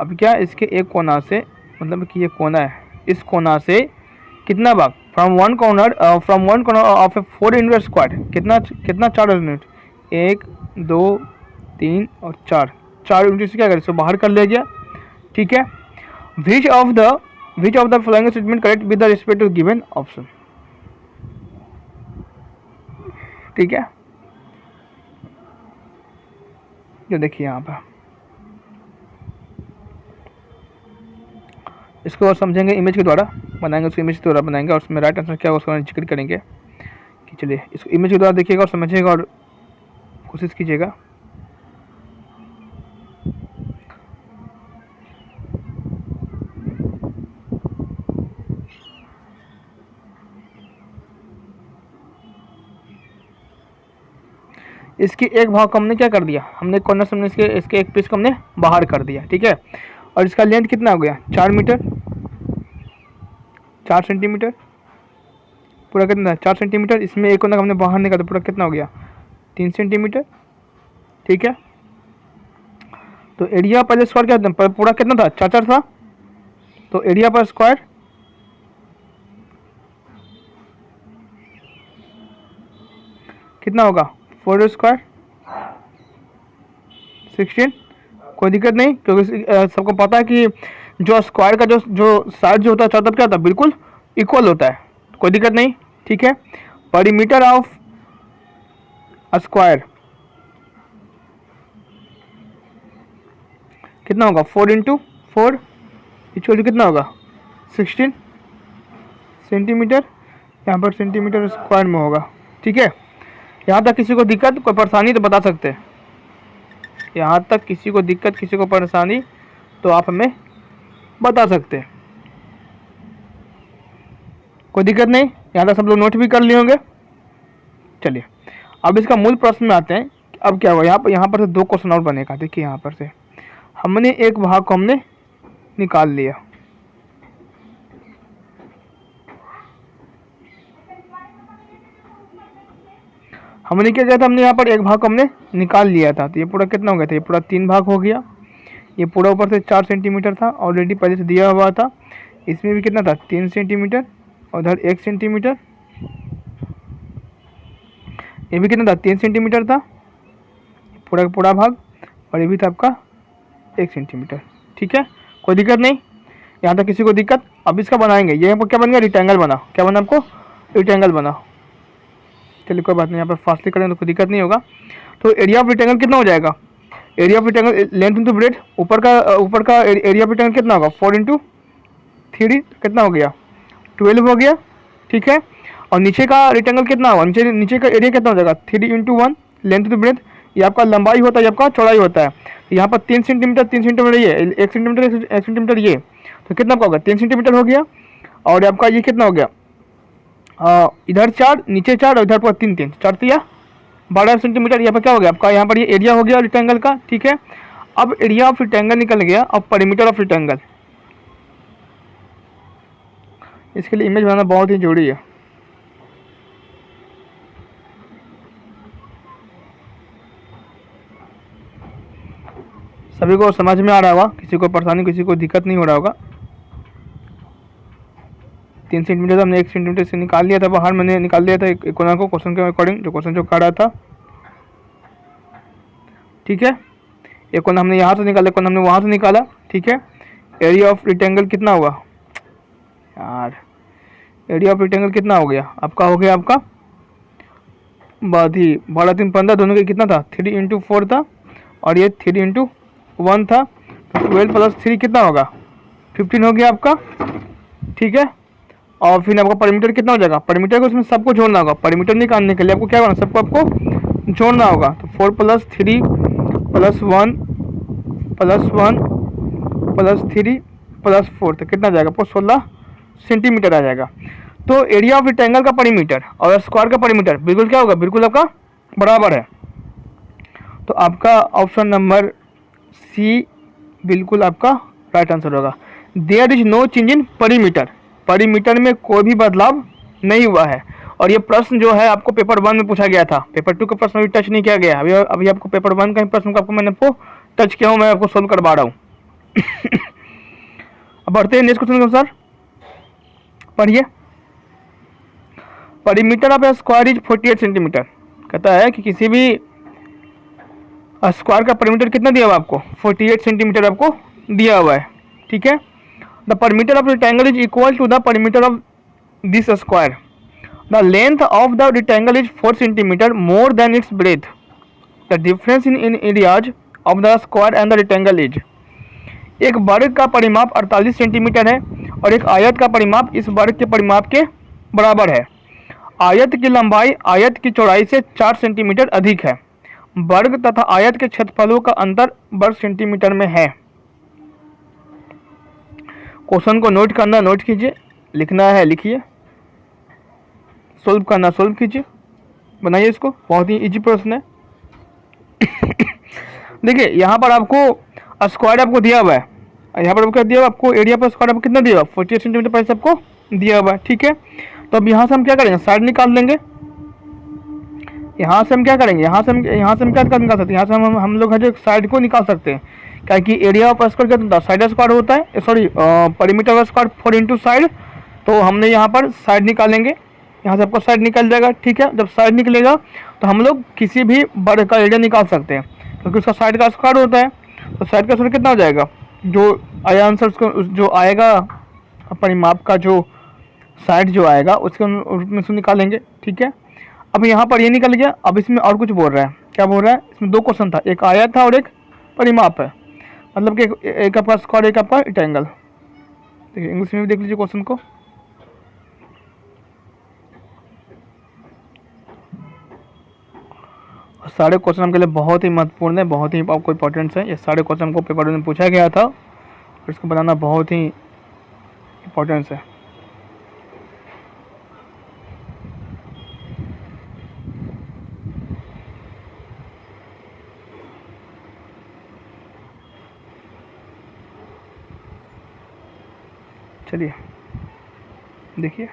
अब क्या इसके एक कोना से, मतलब कि ये कोना है, इस कोना से कितना भाग, from one corner of a 4 unit square, कितना कितना 4 यूनिट, 1 2 3 और 4 यूनिट से क्या करें, इसको बाहर कर ले गया, ठीक है। Which of the following statement correct with the respect to given option, ठीक है। जो देखिए यहाँ पर इसको और समझेंगे, इमेज के द्वारा बनाएंगे, उसको इमेज के द्वारा बनाएंगे और उसमें राइट आंसर क्या होगा उसका जिक्र करेंगे। कि चलिए इसको इमेज के द्वारा देखिएगा और समझिएगा और कोशिश कीजिएगा। इसकी एक भाग को हमने क्या कर दिया, हमने कॉर्नर से हमने इसके एक पीस को हमने बाहर कर दिया, ठीक है। और इसका लेंथ कितना हो गया, 4 मीटर, 4 सेंटीमीटर, पूरा कितना 4 सेंटीमीटर। इसमें एक कोना हमने बाहर निकाला तो पूरा कितना हो गया 3 सेंटीमीटर, ठीक है। तो एरिया पर स्क्वायर क्या था, पूरा कितना था 4 था, तो एरिया पर स्क्वायर कितना होगा 4 स्क्वायर 16। कोई दिक्कत नहीं, क्योंकि सबको पता है कि जो स्क्वायर का जो साइड जो होता है चारों तरफ क्या होता है, बिल्कुल इक्वल होता है, कोई दिक्कत नहीं, ठीक है। परिमीटर ऑफ स्क्वायर कितना होगा 4 × 4 इक्वल टू कितना होगा 16 सेंटीमीटर, यहाँ पर सेंटीमीटर स्क्वायर में होगा। ठीक है, यहाँ तक किसी को दिक्कत कोई परेशानी तो बता सकते हैं। यहाँ तक किसी को दिक्कत किसी को परेशानी तो आप हमें बता सकते हैं। कोई दिक्कत नहीं, यहाँ तक सब लोग नोट भी कर लिए होंगे। चलिए अब इसका मूल प्रश्न में आते हैं। अब क्या हुआ, यहाँ पर से 2 क्वेश्चन और बनेगा। देखिए यहाँ पर से हमने एक भाग को हमने निकाल लिया, हमने क्या किया था, हमने यहाँ पर एक भाग को हमने निकाल लिया था। तो ये पूरा कितना हो गया था, ये पूरा 3 भाग हो गया। ये पूरा ऊपर से 4 सेंटीमीटर था, ऑलरेडी पहले से दिया हुआ था। इसमें भी कितना था 3 सेंटीमीटर, उधर 1 सेंटीमीटर, ये भी कितना था 3 सेंटीमीटर था पूरा का पूरा भाग, और ये भी था आपका 1 सेंटीमीटर। ठीक है, कोई दिक्कत नहीं, यहाँ तक किसी को दिक्कत। अब इसका बनाएंगे, ये आपको क्या बन गया, रिक्टेंगल बना। क्या बना आपको, रिक्टेंगल बना। चलिए कोई बात नहीं, यहाँ पर फास्टली करें तो कोई दिक्कत नहीं होगा। तो एरिया ऑफ रिक्टेंगल कितना हो जाएगा, area of rectangle length into breadth, ऊपर का एरिया ऑफ रिक्टेंगल कितना होगा 4 × 3 कितना हो गया 12 हो गया। ठीक है, और नीचे का रिक्टेंगल कितना होगा, नीचे का एरिया कितना हो जाएगा 3 × 1 लेंथ इंटू ब्रेड। ये आपका लंबाई होता है, ये आपका चौड़ाई होता है। यहाँ पर 3 सेंटीमीटर 3 सेंटीमीटर, ये 1 सेंटीमीटर 1 सेंटीमीटर, ये तो कितना आपका होगा 3 सेंटीमीटर हो गया। और आपका ये कितना हो गया, इधर 4 नीचे 4 और इधर पर 3 3 4 या 12 सेंटीमीटर। यहाँ पर क्या हो गया आपका, यहाँ पर ये एरिया हो गया रेक्टेंगल का। ठीक है, अब एरिया ऑफ रेक्टेंगल निकल गया। अब पेरीमीटर ऑफ रेक्टेंगल, इसके लिए इमेज बनाना बहुत ही जरूरी है। सभी को समझ में आ रहा होगा, किसी को परेशानी किसी को दिक्कत नहीं हो रहा होगा। 3 सेंटीमीटर हमने 1 सेंटीमीटर से निकाल लिया था बाहर, मैंने निकाल लिया था एक कोना को क्वेश्चन के अकॉर्डिंग, जो क्वेश्चन जो कर रहा था। ठीक है, एक कोना हमने यहाँ से निकाला, कोना हमने वहाँ से निकाला। ठीक है, एरिया ऑफ रेक्टेंगल कितना हुआ यार, एरिया ऑफ रेक्टेंगल कितना हो गया आपका, हो गया आपका 12 3 15 दोनों के कितना था 3 × 4 था, और ये 3 × 1 था। तो 12 + 3 कितना होगा 15 हो गया आपका। ठीक है, और फिर आपका परिमीटर कितना हो जाएगा, परिमीटर को इसमें सबको जोड़ना होगा। परिमीटर निकालने के लिए आपको क्या करना, सबको आपको जोड़ना होगा। तो 4 + 3 + 1 + 1 + 3 + 4 तो कितना जाएगा आपको 16 सेंटीमीटर आ जाएगा। तो एरिया ऑफ रेक्टेंगल का परिमीटर और स्क्वायर का परिमीटर बिल्कुल क्या होगा, बिल्कुल आपका बराबर है। तो आपका ऑप्शन नंबर सी बिल्कुल आपका राइट आंसर होगा। There is no change in perimeter, perimeter में कोई भी बदलाव नहीं हुआ है। और ये प्रश्न जो है आपको पेपर 1 में पूछा गया था, पेपर 2 का प्रश्न अभी टच नहीं किया गया। अभी आपको पेपर 1 का ही प्रश्न को आपको मैंने आपको टच किया हूँ, मैं आपको सोल्व करवा रहा हूँ। अब बढ़ते हैं नेक्स्ट क्वेश्चन के अनुसार, पढ़िए। परिमीटर ऑफ स्क्वायर इज 48 सेंटीमीटर। कहता है कि किसी भी स्क्वायर का परिमीटर कितना दिया हुआ आपको 48 सेंटीमीटर आपको दिया हुआ है। ठीक है, the perimeter of rectangle is equal to the perimeter of this square. The length of the rectangle is 4 centimetre more than its breadth. The difference in areas of the square and the rectangle is. एक वर्ग का परिमाप 48 centimetre है और एक आयत का परिमाप इस वर्ग के परिमाप के बराबर है। आयत की लंबाई आयत की चौड़ाई से 4 सेंटीमीटर अधिक है। वर्ग तथा आयत के क्षेत्रफलों का अंतर वर्ग सेंटीमीटर में है। क्वेश्चन को नोट करना नोट कीजिए, लिखना है लिखिए, सोल्व करना सोल्व कीजिए, बनाइए इसको, बहुत ही इजी प्रश्न है। देखिए यहाँ पर आपको स्क्वायर आपको दिया हुआ है, यहाँ पर आपको दिया हुआ आपको एरिया पर स्क्वायर आपको कितना दिया हुआ 48 सेंटीमीटर पर आपको दिया हुआ है। ठीक है, तो अब यहाँ से हम क्या करेंगे, साइड निकाल लेंगे। यहाँ से हम क्या करेंगे, यहाँ से हम क्या निकाल सकते हैं, यहाँ से हम लोग है जो साइड को निकाल सकते हैं, क्या कि एरिया ऑफ स्क्वायर क्या होता है, साइड स्क्वायर होता है, सॉरी परिमीटर ऑफ स्क्वायर 4 × साइड। तो हमने यहाँ पर साइड निकालेंगे, यहाँ से आपको साइड निकल जाएगा। ठीक है, जब साइड निकलेगा तो हम लोग किसी भी वर्ग का एरिया निकाल सकते हैं, क्योंकि उसका साइड का स्क्वायर होता है। तो साइड का स्क्वायर कितना हो जाएगा, जो आया आंसर उसको जो आएगा परिमाप का जो साइड जो आएगा उसके रूप में से निकालेंगे। ठीक है, अब यहाँ पर ये निकल गया। अब इसमें और कुछ बोल रहा है, क्या बोल रहा है, इसमें 2 क्वेश्चन था, एक आयत था और एक परिमाप है। मतलब कि एक आपका स्क्वायर एक आपका रेक्टेंगल। देखिए इंग्लिश में भी देख लीजिए क्वेश्चन को। सारे क्वेश्चन आपके लिए बहुत ही महत्वपूर्ण है, बहुत ही आपको इंपॉर्टेंट है। ये सारे क्वेश्चन को पेपर में पूछा गया था और इसको बनाना बहुत ही इंपॉर्टेंस है। चलिए देखिए,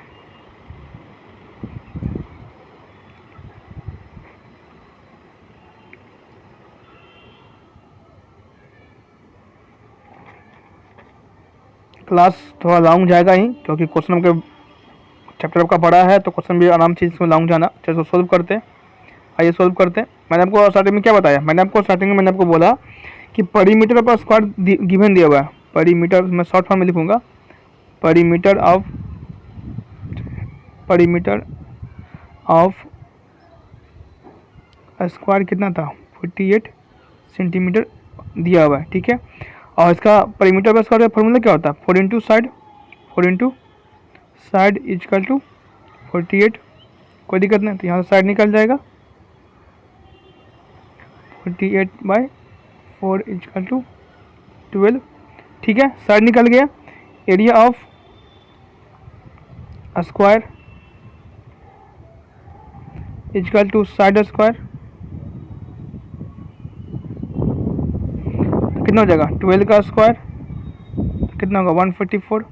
क्लास थोड़ा लॉन्ग जाएगा ही, क्योंकि क्वेश्चन के चैप्टर आपका बड़ा है, तो क्वेश्चन भी आराम से इसमें लॉन्ग जाना। चलो तो सोल्व करते हैं, आइए सोल्व करते हैं। मैंने आपको स्टार्टिंग में क्या बताया, मैंने आपको बोला कि परिमीटर पर स्क्वायर गिवन दिया हुआ है। परिमीटर मैं शॉर्ट फॉर्म में लिखूंगा, परिमीटर ऑफ स्क्वायर कितना था, 48 सेंटीमीटर दिया हुआ है, ठीक है। और इसका परिमीटर पर स्क्वायर का फॉर्मूला क्या होता है, 4 इंटू साइड इजकल टू 48। कोई दिक्कत नहीं, तो यहाँ से साइड निकल जाएगा, 48/4 इजकल टू 12, ठीक है। साइड निकल गया। Area of square is equal to side square, कितना हो जाएगा, 12 का स्क्वायर कितना होगा, 144।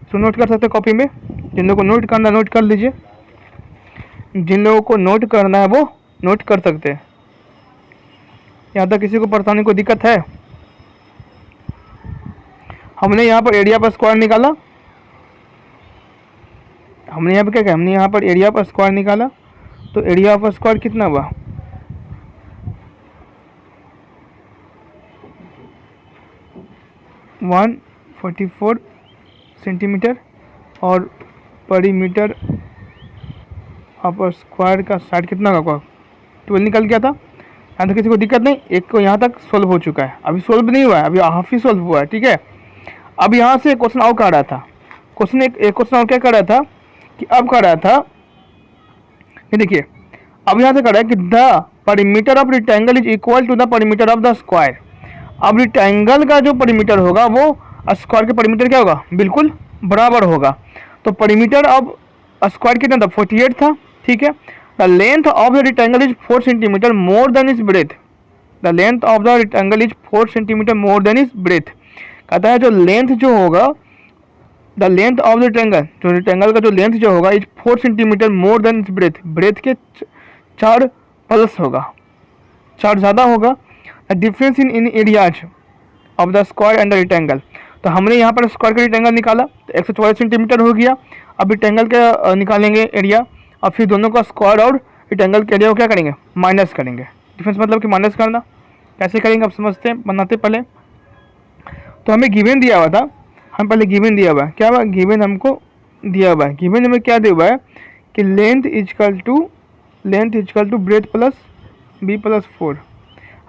इसको नोट कर सकते हैं कॉपी में, जिन लोगों को नोट करना नोट कर लीजिए, जिन लोगों को नोट करना है वो नोट कर सकते हैं। यहाँ तक किसी को परेशानी को दिक्कत है? हमने यहाँ पर एरिया पर स्क्वायर निकाला, हमने यहाँ पर क्या किया, हमने यहाँ पर एरिया पर स्क्वायर निकाला, तो एरिया ऑफ स्क्वायर कितना हुआ, 144 सेंटीमीटर। और परिमीटर ऑफ स्क्वायर का साइड कितना होगा, 12 निकल गया था। यहाँ तक किसी को दिक्कत नहीं, एक को यहाँ तक सोल्व हो चुका है, अभी सोल्व नहीं हुआ है, अभी हाफ ही सोल्व हुआ है, ठीक है। अब यहाँ से क्वेश्चन और कर रहा था, क्वेश्चन एक क्वेश्चन और क्या कर रहा था कि अब कर रहा था, ये देखिए अब यहाँ से कर रहा है कि the perimeter of rectangle is equal to the perimeter of the square. अब रेक्टेंगल का जो परिमीटर होगा वो स्क्वायर के परिमीटर क्या होगा, बिल्कुल बराबर होगा। तो परिमीटर ऑफ स्क्वायर कितना था, 48 था, ठीक है। The length of the rectangle is 4 centimetre more than is breadth. The length of the rectangle is 4 centimetre more than is breadth. कहता है जो लेंथ जो होगा, the length of the rectangle, जो रेक्टेंगल का जो लेंथ जो होगा is 4 centimetre more than is breadth, breadth के 4 प्लस होगा, 4 ज़्यादा होगा। Difference in areas of the square and the rectangle. तो हमने यहाँ पर स्क्वायर का रेक्टेंगल निकाला तो 144 सेंटीमीटर हो गया। अब रेक्टेंगल का निकालेंगे एरिया, और फिर दोनों का स्क्वायर और रेक्टेंगल के एरिया को क्या करेंगे, माइनस करेंगे। डिफरेंस मतलब कि माइनस करना, कैसे करेंगे आप समझते हैं, बनाते पहले। तो हमें गिवन दिया हुआ था, हम पहले गिवन दिया हुआ है, क्या हुआ, गिवन हमको दिया हुआ है। गिवन हमें क्या दिया हुआ है कि length is equal to breadth plus B plus 4,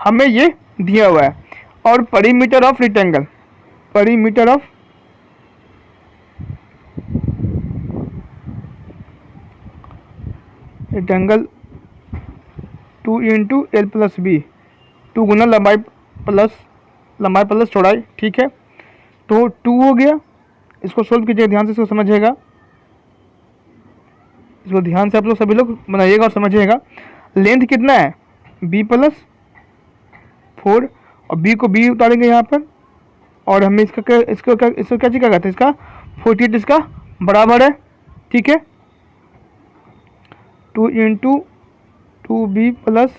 हमें ये दिया हुआ है। और perimeter of rectangle, perimeter of rectangle 2 into L plus B, 2 गुना लंबाई प्लस चौड़ाई, ठीक है। तो 2 हो गया। इसको सोल्व कीजिए, ध्यान से इसको समझिएगा, इसको ध्यान से आप लोग सभी लोग बनाइएगा और समझिएगा। लेंथ कितना है, बी प्लस 4, और बी को बी उतारेंगे यहाँ पर, और हमें इसको क्या चीज़ कहते हैं, इसका 48 इसका बराबर है, ठीक है। 2 into 2b plus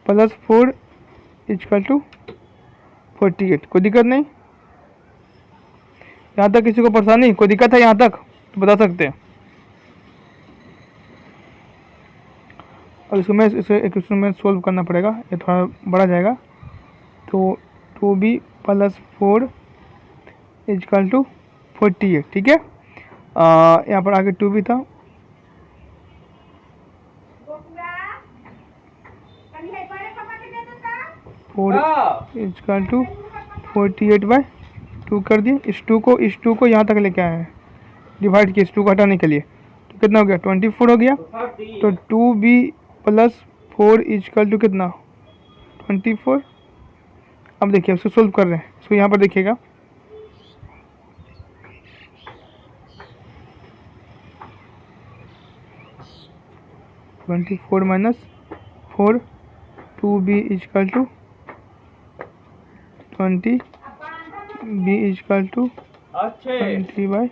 4 is equal to 48। कोई दिक्कत नहीं, यहाँ तक किसी को परेशानी, कोई दिक्कत है यहाँ तक तो बता सकते हैं। और इसको मैं एक क्वेश्चन में सोल्व करना पड़ेगा, ये थोड़ा बड़ा जाएगा। तो 2b प्लस 4 इजकल टू 48, ठीक है। यहाँ पर आगे 2b था, 4 इजकल टू 48/2 कर दिए। इस टू को यहाँ तक लेके आए हैं, डिवाइड किए इस टू को हटाने के लिए, तो कितना हो गया 24 हो गया। तो 2b+4 इजकल टू कितना 24। अब देखिए उसको सोल्व कर रहे हैं, इसको यहाँ पर देखिएगा, -4 2b is equal to 20 b is equal to 20/2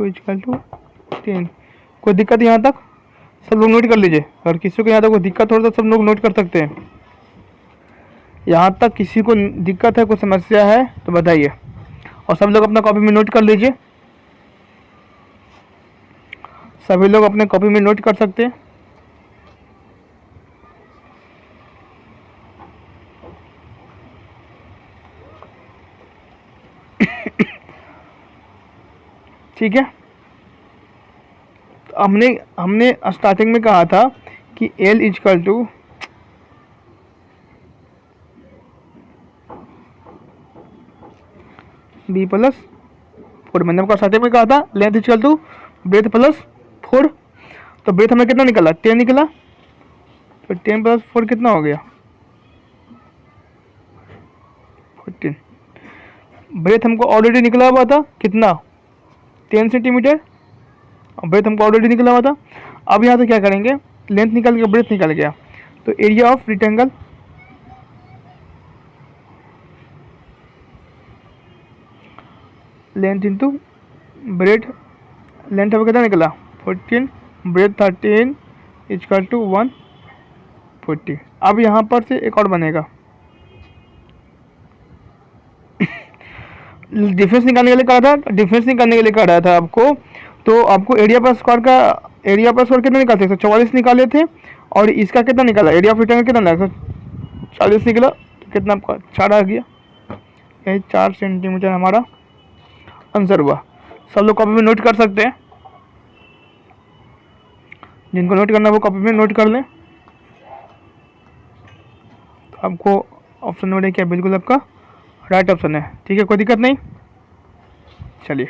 is equal to 10। कोई दिक्कत यहाँ तक? सब लोग नोट कर लीजिए, और किसी को यहाँ तक कोई दिक्कत हो तो सब लोग नोट कर सकते हैं। यहाँ तक किसी को दिक्कत है, कोई समस्या है तो बताइए, और सब लोग अपना कॉपी में नोट कर लीजिए। सभी लोग अपने कॉपी में नोट कर सकते हैं। ठीक है, तो हमने स्टार्टिंग में कहा था कि L इजकल टू B+4। मैंने आपको स्टार्टिंग में कहा था लेंथ इजकल टू ब्रेथ +4। तो ब्रेथ हमें कितना निकला 10 निकला, तो 10+4 कितना हो गया 14। ब्रेथ हमको ऑलरेडी निकला हुआ था कितना 10 सेंटीमीटर, ब्रेथ हमको ऑलरेडी निकला हुआ था। अब यहाँ से क्या करेंगे, लेंथ निकल गया ब्रेथ निकल गया, तो area of rectangle length into breadth, length हमें कितना निकला 14, ब्रेथ 13 इजकल टू 140। अब यहाँ पर से एक और बनेगा, डिफरेंस निकालने के लिए कहा था, डिफरेंस निकालने के लिए कह रहा था आपको, तो आपको एरिया पर स्क्वायर का एरिया पर स्क्वायर कितना निकालते हैं 144 निकाले थे, और इसका कितना निकाला एरिया ऑफ रेक्टेंगल कितना लगा 140 निकला, तो कितना आपका 4 आ गया। यही 4 सेंटीमीटर हमारा आंसर हुआ। सब लोग कॉपी में नोट कर सकते हैं, जिनको नोट करना है वो कॉपी में नोट कर लें। तो आपको ऑप्शन नंबर क्या बिल्कुल आपका राइट ऑप्शन है, ठीक है, कोई दिक्कत नहीं। चलिए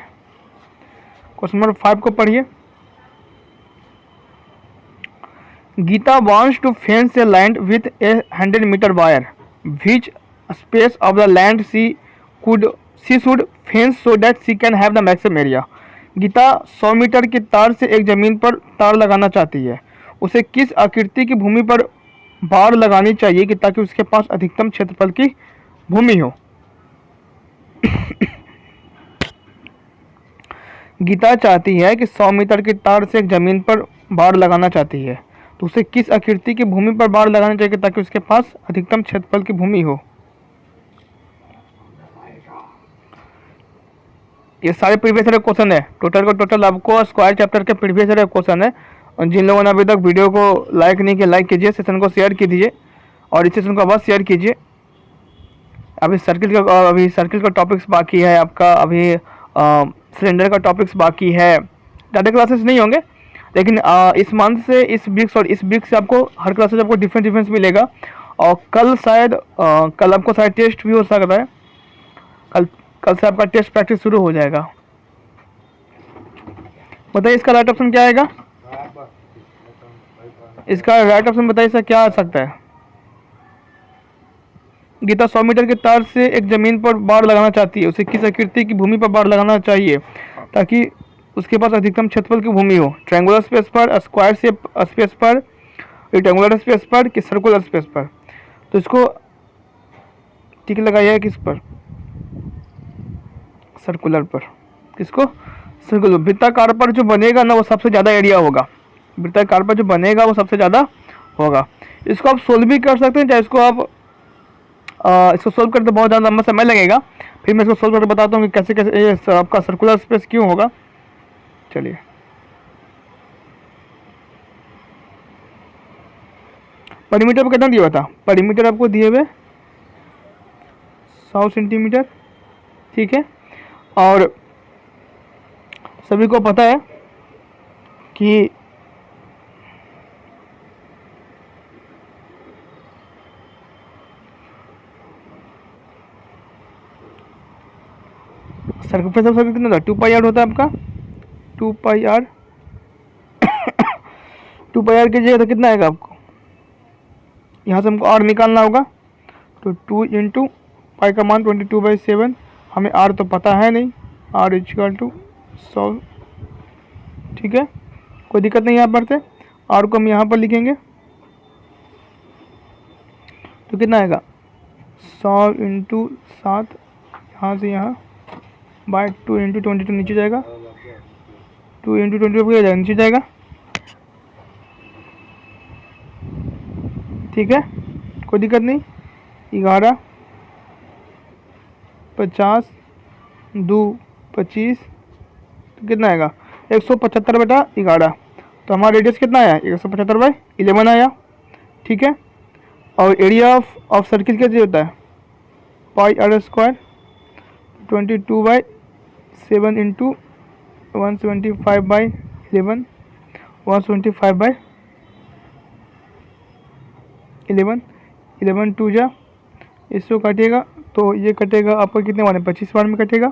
क्वेश्चन नंबर 5 को पढ़िए। Gita wants to fence a land with a 100-meter wire. Which space of the land she should fence so that she can have the maximum area? Gita 100 metre की तार से एक जमीन पर तार लगाना चाहती है, उसे किस आकृति की भूमि पर बाड़ लगानी चाहिए कि ताकि उसके पास अधिकतम क्षेत्रफल की भूमि हो? गीता चाहती है कि 100 मीटर की तार से एक जमीन पर बाड़ लगाना चाहती है, तो उसे किस आकृति की भूमि पर बाड़ लगाना चाहिए ताकि उसके पास अधिकतम क्षेत्रफल की भूमि हो? ये सारे प्रीवियस ईयर क्वेश्चन है, टोटल का टोटल आपको स्क्वायर चैप्टर के प्रीवियस ईयर क्वेश्चन है। और जिन लोगों ने अभी तक वीडियो को लाइक नहीं किया लाइक कीजिए, सेशन को शेयर कीजिए, और इस सेशन को बस शेयर कीजिए। अभी सर्किल का टॉपिक्स बाकी है आपका, अभी सिलेंडर का टॉपिक्स बाकी है, ज़्यादा क्लासेस नहीं होंगे, लेकिन इस मंथ से इस वीक से आपको हर क्लासेस आपको डिफरेंस मिलेगा। और कल शायद कल आपको शायद टेस्ट भी हो सकता है, कल से आपका टेस्ट प्रैक्टिस शुरू हो जाएगा। बताइए इसका राइट ऑप्शन क्या आएगा? इसका राइट ऑप्शन बताइए सर क्या आ सकता है? गीता 100 मीटर के तार से एक जमीन पर बाड़ लगाना चाहती है, उसे किस आकृति की भूमि पर बाड़ लगाना चाहिए ताकि उसके पास अधिकतम क्षेत्रफल की भूमि हो? ट्रायंगुलर स्पेस पर, स्क्वायर स्पेस पर, रेक्टेंगुलर स्पेस पर कि सर्कुलर स्पेस पर? तो इसको टिक लगाइए किस पर? सर्कुलर पर। किसको? सर्कुलर। वृत्ताकार पर जो बनेगा ना वो सबसे ज़्यादा एरिया होगा, वृत्ताकार पर जो बनेगा वो सबसे ज़्यादा होगा। इसको आप सोल्व भी कर सकते हैं, चाहे इसको आप इसको सोल्व करते बहुत ज़्यादा लंबा समय लगेगा, फिर मैं इसको सोल्व करके बताता हूँ कि कैसे कैसे ये आपका सर्कुलर स्पेस क्यों होगा। चलिए परिमीटर पर कितना दिया हुआ था? परिमीटर आपको दिए हुए 100 सेंटीमीटर, ठीक है। और सभी को पता है कि सर्कमफ्रेंस ऑफ सर्कल कितना होता है, 2 पाई आर होता है आपका, 2 पाई आर 2 पाई आर कीजिएगा तो कितना आएगा आपको, यहाँ से हमको आर निकालना होगा, तो 2 इंटू पाई का मान 22/7, हमें आर तो पता है नहीं, आर इक्वल टू 100, ठीक है, कोई दिक्कत नहीं यहाँ पर से। आर को हम यहाँ पर लिखेंगे तो कितना आएगा 100 इंटू 7, यहाँ से यहाँ बाय 2 इंटू 22 नीचे जाएगा, 2 इंटू 22 क्या जाएगा, नीचे जाएगा, ठीक है, कोई दिक्कत नहीं। 11 50 2 25 तो कितना आएगा 175/11, तो हमारा रेडियस कितना आया 175/11 आया, ठीक है। और एरिया ऑफ सर्किल कैसे होता है, पाई आर स्क्वायर 22/7 इंटू 175/11, 175/11, 11 2 जा, इसको काटिएगा तो ये कटेगा आपको कितने बार में, 25 बार में कटेगा,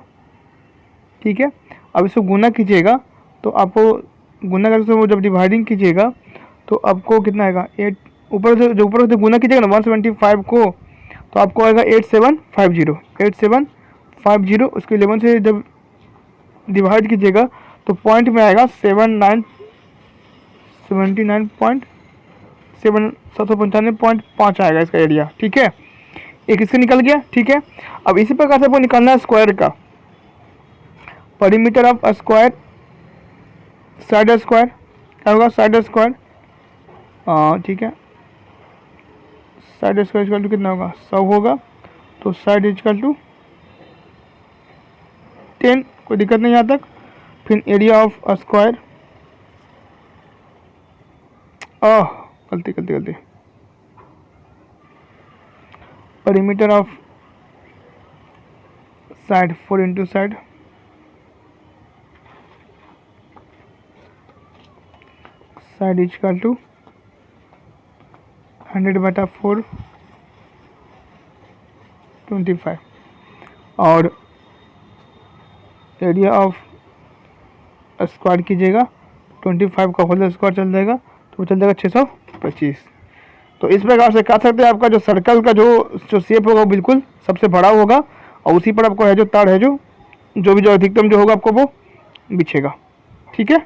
ठीक है। अब इसको गुना कीजिएगा तो आपको गुना करके वो जब डिवाइडिंग कीजिएगा तो आपको कितना आएगा 8, ऊपर से जो ऊपर से गुना कीजिएगा ना 175 को, तो आपको आएगा 8750, उसके 11 से जब डिवाइड कीजिएगा तो पॉइंट में आएगा 795.5 आएगा इसका एरिया, ठीक है। एक इससे निकल गया, ठीक है। अब इसी प्रकार से आपको निकालना है स्क्वायर का, परिमीटर ऑफ स्क्वायर, साइड स्क्वायर क्या होगा, साइड स्क्वायर, ठीक है, साइड स्क्वायर इक्वल टू कितना होगा 100 होगा, तो साइड इक्वल टू 10, कोई दिक्कत नहीं यहाँ तक। फिर एरिया ऑफ स्क्वायर, गलती, perimeter of side 4 into side, side equal to 100/4 25, और एरिया ऑफ स्क्वायर कीजिएगा 25 का होल स्क्वायर चल जाएगा, तो चल जाएगा 625। तो इस प्रकार से कह सकते हैं आपका जो सर्कल का जो शेप होगा वो बिल्कुल सबसे बड़ा होगा, और उसी पर आपको है जो तार है जो भी जो अधिकतम जो होगा आपको वो बिछेगा, ठीक है।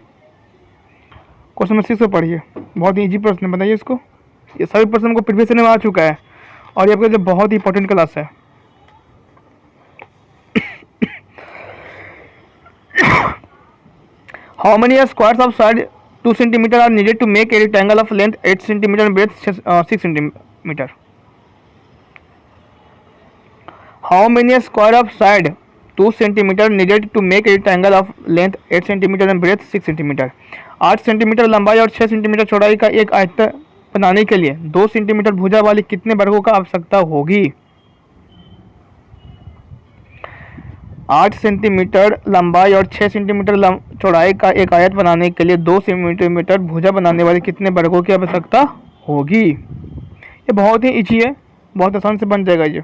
क्वेश्चन नंबर 6 को पढ़िए, बहुत ही ईजी प्रश्न बताइए इसको, ये सभी प्रश्न हमको प्रीवियस में आ चुका है और ये आपका जो बहुत ही इंपॉर्टेंट क्लास है। How many squares of side 2 cm are needed to make a rectangle of length 8 cm and breadth 6 cm? How many square of side 2 cm needed to make a rectangle of length 8 cm and breadth 6 cm? 8 centimetre लंबाई और 6 centimetre चौड़ाई का एक आयत बनाने के लिए 2 centimetre भुजा वाली कितने वर्गों का आवश्यकता होगी? 8 सेंटीमीटर लंबाई और 6 सेंटीमीटर चौड़ाई का एक आयत बनाने के लिए 2 सेंटीमीटर भुजा बनाने वाले कितने वर्गों की आवश्यकता होगी? ये बहुत ही इजी है, बहुत आसान से बन जाएगा ये।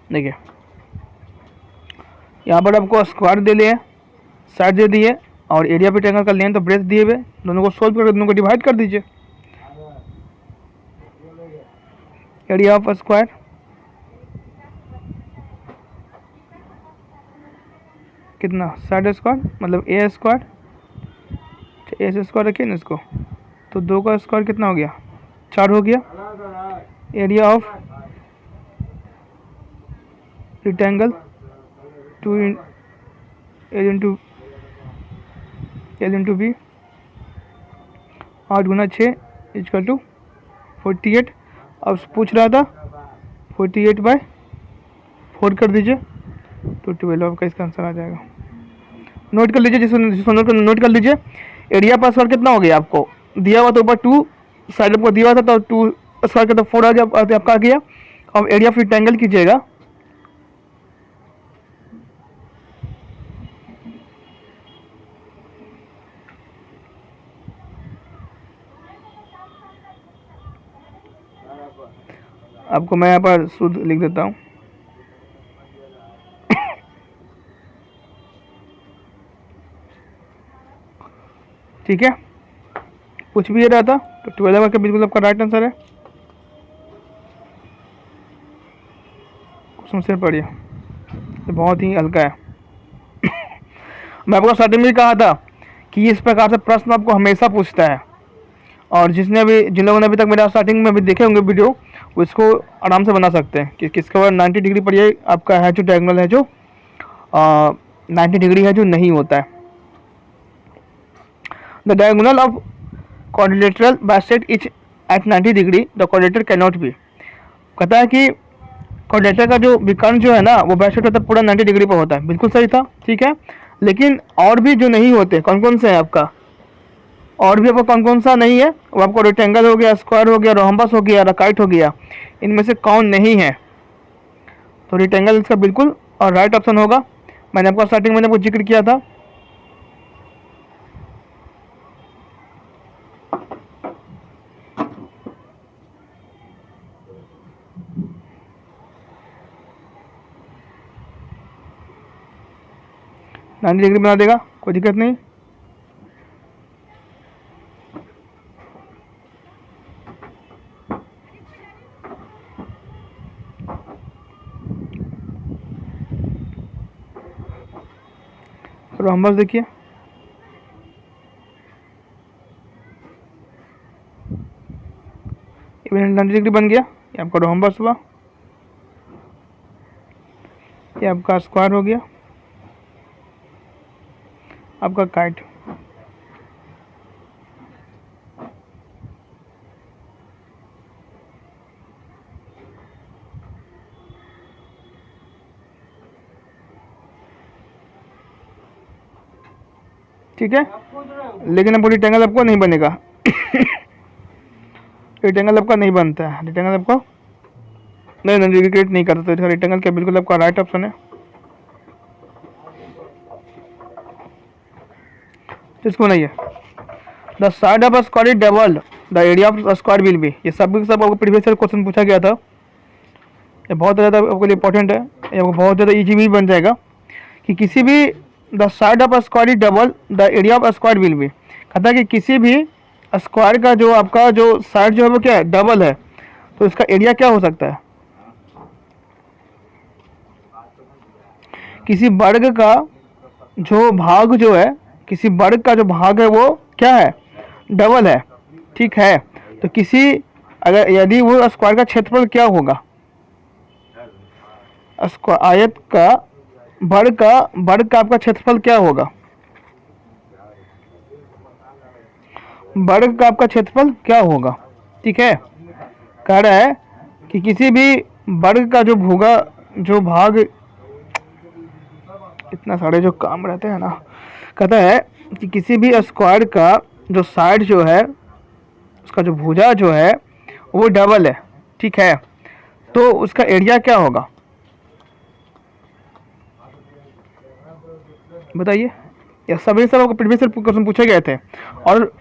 देखिए यहाँ पर आपको स्क्वायर दे लिए, साइड दे दिए और एरिया पे ट्रायंगल का लेंथ और ब्रेथ दिए हुए, दोनों को सोल्व करके दोनों को डिवाइड कर दीजिए। एरिया ऑफ स्क्वायर कितना, साइड स्क्वायर मतलब ए स्क्वायर, ए से स्क्वायर रखिए ना इसको, तो 2 का स्क्वायर कितना हो गया 4 हो गया। Area of rectangle 2 L into B 8 गुना 6 इक्वल टू 48। अब पूछ रहा था 48/4 कर दीजिए तो 12 का इसका आंसर आ जाएगा। नोट कर लीजिए, जिसको नोट कर लीजिए। एरिया पर स्क्वायर कितना हो गया आपको दिया हुआ, तो ऊपर 2 साइड आपको दिया हुआ था तो 2 स्क्वायर का तो 4 आ गया आपका आ गया, अब एरिया ऑफ रेक्टेंगल कीजिएगा। आपको मैं यहाँ पर शुद्ध लिख देता हूँ। ठीक है, कुछ भी ये रहा था तो 12 का बिल्कुल आपका राइट आंसर है। क्वेश्चन से पढ़िए, ये बहुत ही हल्का है। मैं आपको स्टार्टिंग में कहा था कि इस प्रकार से प्रश्न आपको हमेशा पूछता है, और जिन लोगों ने अभी तक मेरा स्टार्टिंग में भी देखे होंगे वीडियो, वो इसको आराम से बना सकते हैं कि किसके बाद 90 डिग्री पर ये आपका है जो डायगोनल है, जो 90 डिग्री है, जो नहीं होता है। The diagonal of quadrilateral bisect each at 90 degree the quadrilateral can not be. कहता है कि क्वाड्रिलेटर का जो विकर्ण जो है ना, वो बाइसेक्ट होता है पूरा 90 डिग्री पर होता है। बिल्कुल सही था, ठीक है। लेकिन और भी जो नहीं होते, कौन कौन से हैं आपका, और भी आपको कौन कौन सा नहीं है, वो आपको रेक्टेंगल हो गया, स्क्वायर हो गया, रोम्बस हो गया, राइट हो गया, इनमें से कौन नहीं है? तो रेक्टेंगल इसका बिल्कुल और राइट ऑप्शन होगा। मैंने आपको स्टार्टिंग में आपको जिक्र किया था। नाइन्टी डिग्री बना देगा, कोई दिक्कत नहीं। रोम्बस देखिए, इवन 90 डिग्री बन गया, ये आपका रोम्बस हुआ, ये आपका स्क्वायर हो गया, आपका काइट। ठीक है, लेकिन अब रेक्टेंगल आपको नहीं बनेगा। रेक्टेंगल आपका नहीं बनता है, रेक्टेंगल आपको नहीं क्रिएट नहीं करता, तो रेक्टेंगल का बिल्कुल आपका राइट ऑप्शन है। इसको बनाइए, the side of a square is double the area of square will be. ये सब आपको प्रीवियस क्वेश्चन पूछा गया था, ये बहुत ज़्यादा आपके लिए इंपॉर्टेंट है, ये आपको बहुत ज़्यादा इजी भी बन जाएगा कि किसी भी the side of a square is double the area of square will be. कहता है कि किसी भी स्क्वायर का जो आपका जो साइड जो है वो क्या है, डबल है, तो इसका एरिया क्या हो सकता है? किसी वर्ग का जो भाग जो है, किसी वर्ग का जो भाग है वो क्या है, डबल है, ठीक है। तो किसी अगर यदि वो स्क्वायर का क्षेत्रफल क्या होगा, आयत का वर्ग का आपका क्षेत्रफल क्या होगा, वर्ग का आपका क्षेत्रफल क्या होगा, ठीक है। कह रहा है कि किसी भी वर्ग का जो भूगा जो भाग, इतना सारे जो काम रहते हैं ना, कहता है कि किसी भी स्क्वायर का जो साइड जो है, उसका जो भुजा जो है वो डबल है, ठीक है। तो उसका एरिया क्या होगा, बताइए। ये सभी सब आपको प्रीवियस क्वेश्चन पूछे गए थे, और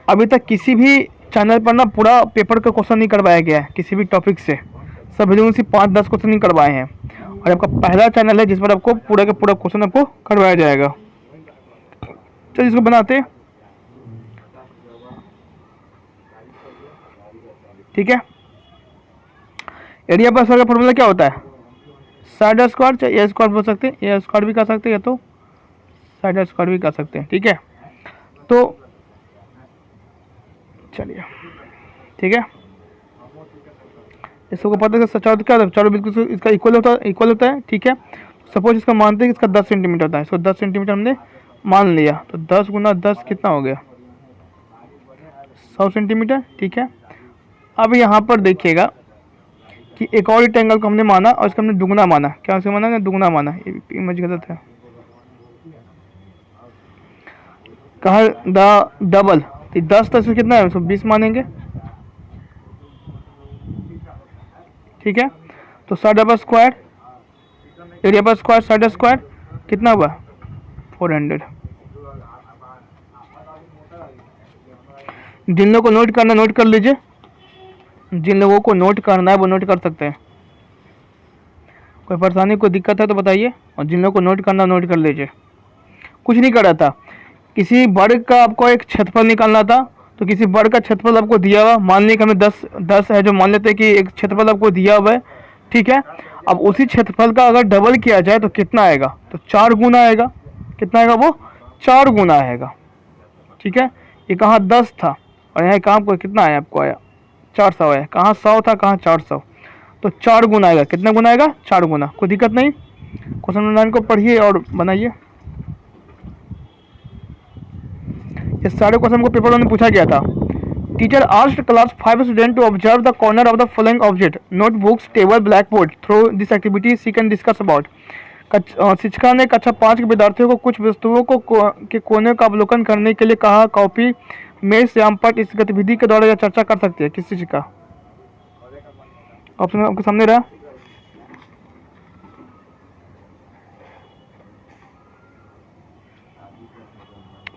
अभी तक किसी भी चैनल पर ना पूरा पेपर का क्वेश्चन नहीं करवाया गया है किसी भी टॉपिक से। सभी लोगों से 5-10 क्वेश्चन नहीं करवाए हैं, और आपका पहला चैनल है जिस पर आपको पूरा का पूरा क्वेश्चन आपको करवाया जाएगा। चलिए इसको बनाते हैं, ठीक है। एरिया पर का फॉर्मूला क्या होता है, साइड स्क्वायर, चाहे ए स्क्वायर बोल सकते हैं, ए स्क्वायर भी कर सकते हैं, या तो साइड स्क्वायर भी कर सकते हैं, ठीक है। तो चलिए, ठीक है, इसको पता है चारों क्या होता है, चारों बिल्कुल इसका इक्वल होता है, ठीक है। सपोज इसका मानते हैं कि इसका 10 सेंटीमीटर होता है, इसको 10 सेंटीमीटर हमने मान लिया, तो 10 गुना 10 कितना हो गया, 100 सेंटीमीटर, ठीक है। अब यहाँ पर देखिएगा कि एक और रेक्टेंगल को हमने माना, और इसका हमने दुगना माना, क्या से माना, दुगना माना, ये इमेज गलत है, कहा द डबल, 10 10 कितना है, 20 मानेंगे, ठीक है। तो साइड पर स्क्वायर, एरिया पर स्क्वायर, साइड स्क्वायर, कितना हुआ 400। जिन लोगों को नोट करना नोट कर लीजिए, जिन लोगों को नोट करना है वो नोट कर सकते हैं। कोई परेशानी कोई दिक्कत है तो बताइए, और जिन लोगों को नोट करना नोट कर लीजिए। कुछ नहीं कर रहा था, किसी वर्ग का आपको एक क्षेत्रफल निकालना था। तो किसी वर्ग का क्षेत्रफल आपको दिया हुआ, मान लीजिए कि हमें 10 है, जो मान लेते हैं कि एक क्षेत्रफल आपको दिया हुआ है, ठीक है। अब उसी क्षेत्रफल का अगर डबल किया जाए तो कितना आएगा, तो 4 गुना आएगा। कितना आएगा, वो 4 गुना आएगा, ठीक है। ये कहाँ 10 था और यहाँ कहाँ आपको कितना आया, आपको आया 400 आया। कहाँ 100 था, कहाँ 400, तो 4 गुना आएगा। कितना गुना आएगा, 4 गुना। कोई दिक्कत नहीं। क्वेश्चन नंबर 9 को पढ़िए और बनाइए। ये सारे क्वेश्चन को पेपर में पूछा गया था। Teacher asked class 5 student to observe the corner of the following object, notebooks, table, black board. Through this activity she can discuss about. शिक्षिका ने कक्षा 5 के विद्यार्थियों को कुछ वस्तुओं के कोने का अवलोकन करने के लिए कहा। कॉपी मेज श्याम पट इस गतिविधि के द्वारा यह चर्चा कर सकती है। किस चीज का ऑप्शन आपके सामने रहा।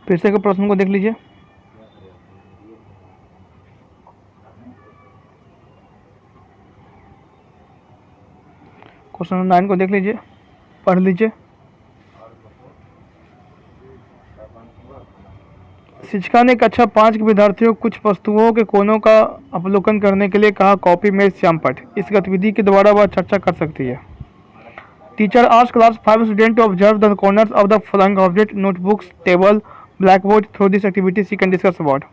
फिर से प्रश्न को देख लीजिए। क्वेश्चन नंबर 9 को देख लीजिए, पढ़ लीजिए। शिक्षिका ने कक्षा 5 के विद्यार्थियों को कुछ वस्तुओं के कोनों का अवलोकन करने के लिए कहा। कॉपी मेज श्याम पट इस गतिविधि के द्वारा वह चर्चा कर सकती है। Teacher asked class 5 student to observe the corners of the following object, notebooks, table, blackboard. Through this activity she can discuss about.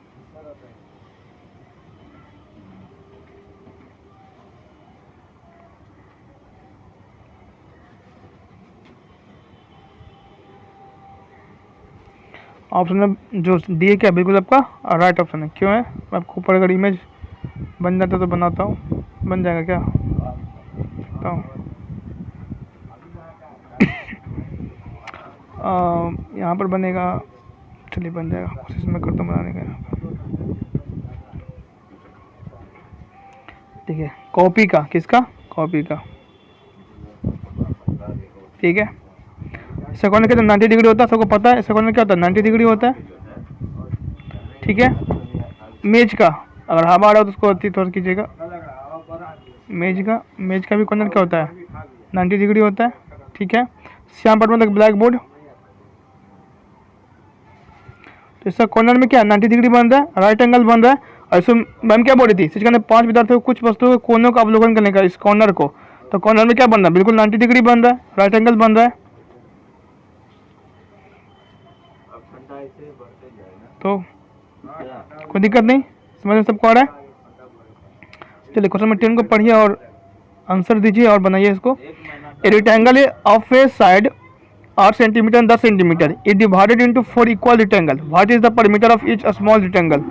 Option जो दिए क्या बिल्कुल आपका राइट ऑप्शन है। क्यों है, आपको ऊपर अगर इमेज बन जाता तो बनाता हूँ। बन जाएगा क्या, तो यहाँ पर बनेगा। चलिए बन जाएगा, कोशिश में करता हूँ बनाने का। ठीक है, कॉपी का, किसका, कॉपी का, ठीक है। इसका कॉर्नर क्या 90 डिग्री होता है, सबको पता है। इसका कॉर्नर क्या होता है 90 डिग्री होता है, ठीक है। मेज का अगर हवा आ रहा हो तो उसको थोड़ा कीजिएगा। मेज का भी कॉर्नर क्या होता है 90 डिग्री होता है, ठीक है। श्याम पट मतलब ब्लैक बोर्ड, तो इसका कॉर्नर में क्या 90 डिग्री बन रहा है, राइट एंगल बन रहा है। और इसमें मैम क्या बोल रही थी, शिक्षिका ने 5 विद्यार्थियों को कुछ वस्तुओं के कोनों का अवलोकन करने का, इस कॉर्नर को। तो कॉर्नर में क्या बन रहा है, बिल्कुल 90 डिग्री बन रहा है, राइट एंगल बन रहा है। तो कोई दिक्कत नहीं, समझ में सबको आ रहा है। चलिए क्वेश्चन नंबर 10 को पढ़िए और आंसर दीजिए और बनाइए इसको। A rectangle of A side 8 centimetre and 10 centimetre is divided into 4 equal rectangle. What is the perimeter of each small rectangle.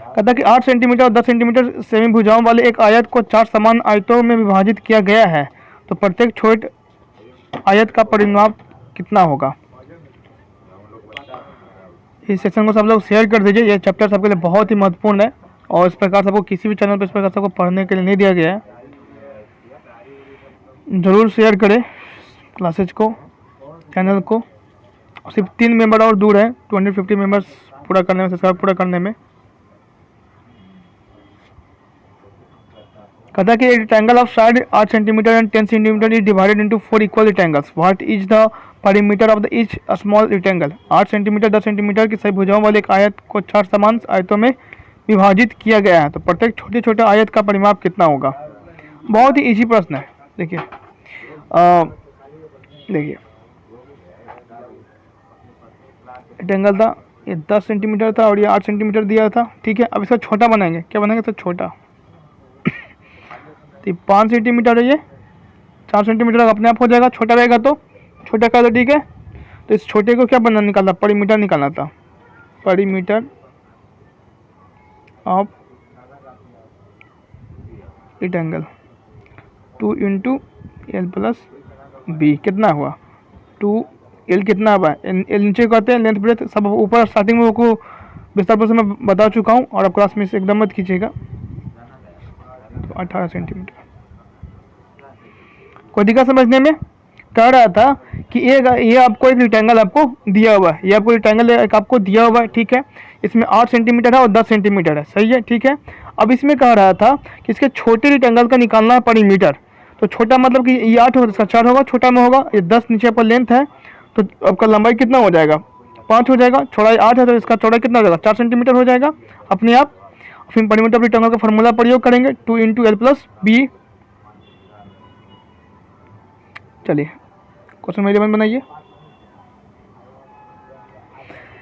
कहता कि 8 सेंटीमीटर और 10 सेंटीमीटर सेमी भुजाओं वाले एक आयत को 4 समान आयतों में विभाजित किया गया है। तो प्रत्येक छोटे आयत का परिमाप कितना होगा। इस सेक्शन को सब लोग शेयर कर दीजिए। ये चैप्टर सबके लिए बहुत ही महत्वपूर्ण है और इस प्रकार सबको किसी भी चैनल पर इस प्रकार सबको पढ़ने के लिए नहीं दिया गया है। ज़रूर शेयर करें क्लासेज को, चैनल को। सिर्फ 3 मेंबर और दूर है 250 मेंबर्स पूरा करने में, सब्सक्राइब पूरा करने में। कहता कि rectangle of side 8 centimetre and 10 centimetre is divided into 4 equal rectangles. What is the perimeter of the each small rectangle. 8 centimetre 10 centimetre की सभी भुजाओं वाले एक आयत को 4 समान आयतों में विभाजित किया गया है। तो प्रत्येक छोटे छोटे आयत का परिमाप कितना होगा। बहुत ही इजी प्रश्न है। देखिए देखिए रेक्टेंगल था, ये 10 सेंटीमीटर था और ये 8 सेंटीमीटर दिया था, ठीक है। अब इसका छोटा बनाएंगे, क्या बनाएंगे, तो छोटा। तो 5 सेंटीमीटर है, ये 4 सेंटीमीटर अपने आप हो जाएगा, छोटा रहेगा तो छोटा कर दो, ठीक है। तो इस छोटे को क्या बनना निकालना, पेरीमीटर निकालना था। Perimeter of rectangle 2 into L plus B कितना हुआ 2 एल कितना हुआ। एल नीचे कहते हैं लेंथ ब्रेथ सब ऊपर स्टार्टिंग में वो विस्तार से मैं बता चुका हूँ और आप क्लास में से एकदम मत कीजिएगा। तो 18 सेंटीमीटर कोई दिक्कत समझने में। कह रहा था कि ये आपको एक रेक्टेंगल आपको दिया हुआ है, ये आपको रेक्टेंगल एक आपको दिया हुआ है, ठीक है। इसमें 8 सेंटीमीटर है और 10 सेंटीमीटर है, सही है, ठीक है। अब इसमें कह रहा था कि इसके छोटे रेक्टेंगल का निकालना है परिमीटर। तो छोटा मतलब कि ये 8 होगा, इसका 4 होगा, छोटा में होगा, ये 10 नीचे पर लेंथ है, तो आपका लंबाई कितना हो जाएगा, 5 हो जाएगा। चौड़ाई 8 है तो इसका चौड़ाई कितना हो जाएगा, 4 सेंटीमीटर हो जाएगा अपने आप। फिर परिमीटर ऑफ रेक्टेंगल का फॉर्मूला प्रयोग करेंगे, 2 × L+B। चलिए क्वेश्चन 11 बनाइए।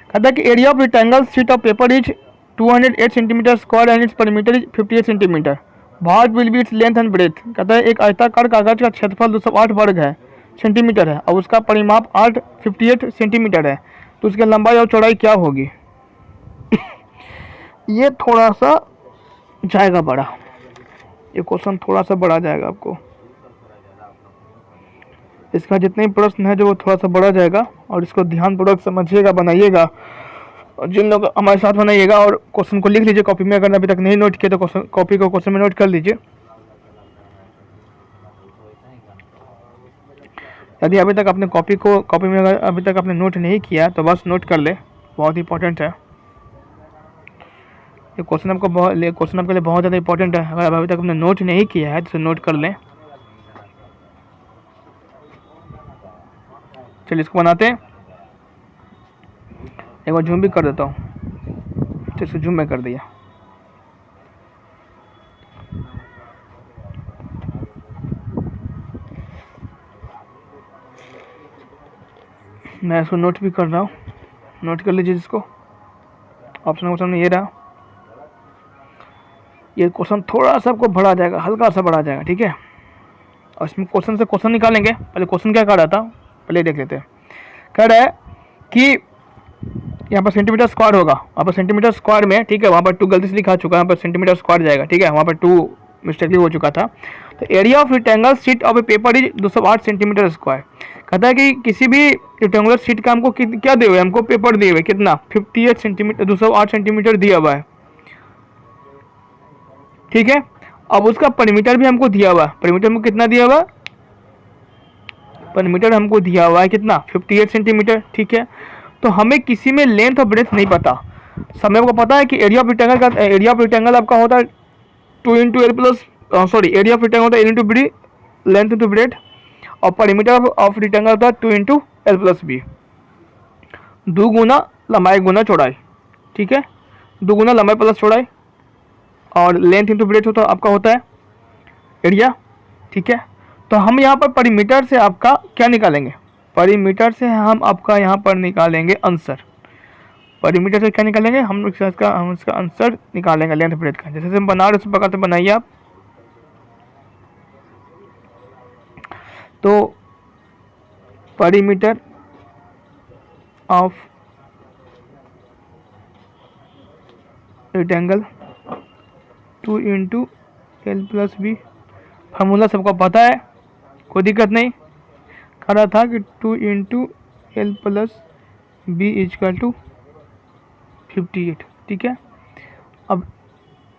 कहता है कि area of rectangle sheet of paper is 208 centimetre square and its perimeter is 58 centimetre. What will be its length and breadth. कहता है एक आयताकार कागज का क्षेत्रफल 208 वर्ग है सेंटीमीटर है और उसका परिमाप 58 सेंटीमीटर है, तो उसकी लंबाई और चौड़ाई क्या होगी। ये थोड़ा सा जाएगा बड़ा, ये क्वेश्चन थोड़ा सा बड़ा जाएगा आपको। इसका जितने भी प्रश्न है जो वो थोड़ा सा बड़ा जाएगा, और इसको ध्यानपूर्वक समझिएगा, बनाइएगा। और जिन लोग हमारे साथ बनाइएगा और क्वेश्चन को लिख लीजिए कॉपी में, अगर अभी तक नहीं नोट किया तो कॉपी को क्वेश्चन में नोट कर लीजिए। यदि अभी तक आपने कॉपी में अगर अभी तक आपने नोट नहीं किया तो बस नोट कर ले, बहुत इंपॉर्टेंट है ये क्वेश्चन। क्वेश्चन आपके लिए बहुत ज़्यादा इंपॉर्टेंट है। अगर अभी तक आपने नोट नहीं किया है तो नोट कर लें। चलिए इसको बनाते हैं। एक बार जूम भी कर देता हूँ, तो इसको जूम में कर दिया। मैं इसको नोट भी कर रहा हूँ, नोट कर लीजिए इसको। ऑप्शन में ये रहा। ये क्वेश्चन थोड़ा सा आपको बढ़ा जाएगा, हल्का सा बढ़ा जाएगा, ठीक है। और इसमें क्वेश्चन से क्वेश्चन निकालेंगे। पहले क्वेश्चन क्या कह रहा था, पहले देख लेते हैं। कह रहा है कि यहाँ पर सेंटीमीटर स्क्वायर होगा, वहाँ पर सेंटीमीटर स्क्वायर में, ठीक है, वहाँ पर 2 गलती से लिखा चुका है, यहाँ पर सेंटीमीटर स्क्वायर जाएगा, ठीक है, वहाँ पर 2 मिस्टेकली हो चुका था। तो area of rectangle sheet of A paper is 208 centimetre square. कहता है कि किसी भी रेक्टेंगुलर शीट का हमको क्या दिए हुए, हमको पेपर दिए हुए कितना 58 सेंटीमीटर 208 सेंटीमीटर दिया हुआ है, ठीक है। अब उसका परिमीटर भी हमको दिया हुआ है, परिमीटर हमको कितना दिया हुआ है, परिमीटर हमको दिया हुआ है कितना 58 सेंटीमीटर, ठीक है। तो हमें किसी में लेंथ और ब्रेथ नहीं पता। समय को पता है कि एरिया ऑफ रेक्टेंगल आपका होता है 2 × L+, एरिया ऑफ रेक्टेंगल होता है L × B, length into breadth, और परिमीटर ऑफ रेक्टेंगल होता है 2 × L+B, 2 गुना लंबाई गुना चौड़ाई, ठीक है, 2 गुना लंबाई प्लस चौड़ाई, और लेंथ इंटू ब्रेथ होता आपका होता है एरिया, ठीक है। तो हम यहाँ पर परिमीटर से आपका क्या निकालेंगे, परिमीटर से हम आपका यहाँ पर निकालेंगे आंसर। परिमीटर से क्या निकालेंगे हम इसका आंसर निकालेंगे लेंथ ब्रेथ का। जैसे हम बना रहे उस प्रकार से बनाइए आप। तो परिमीटर ऑफ रेक्टेंगल 2 × L+B, फार्मूला सबको पता है, कोई दिक्कत नहीं। कह रहा था कि 2 × L+B = 58, ठीक है। अब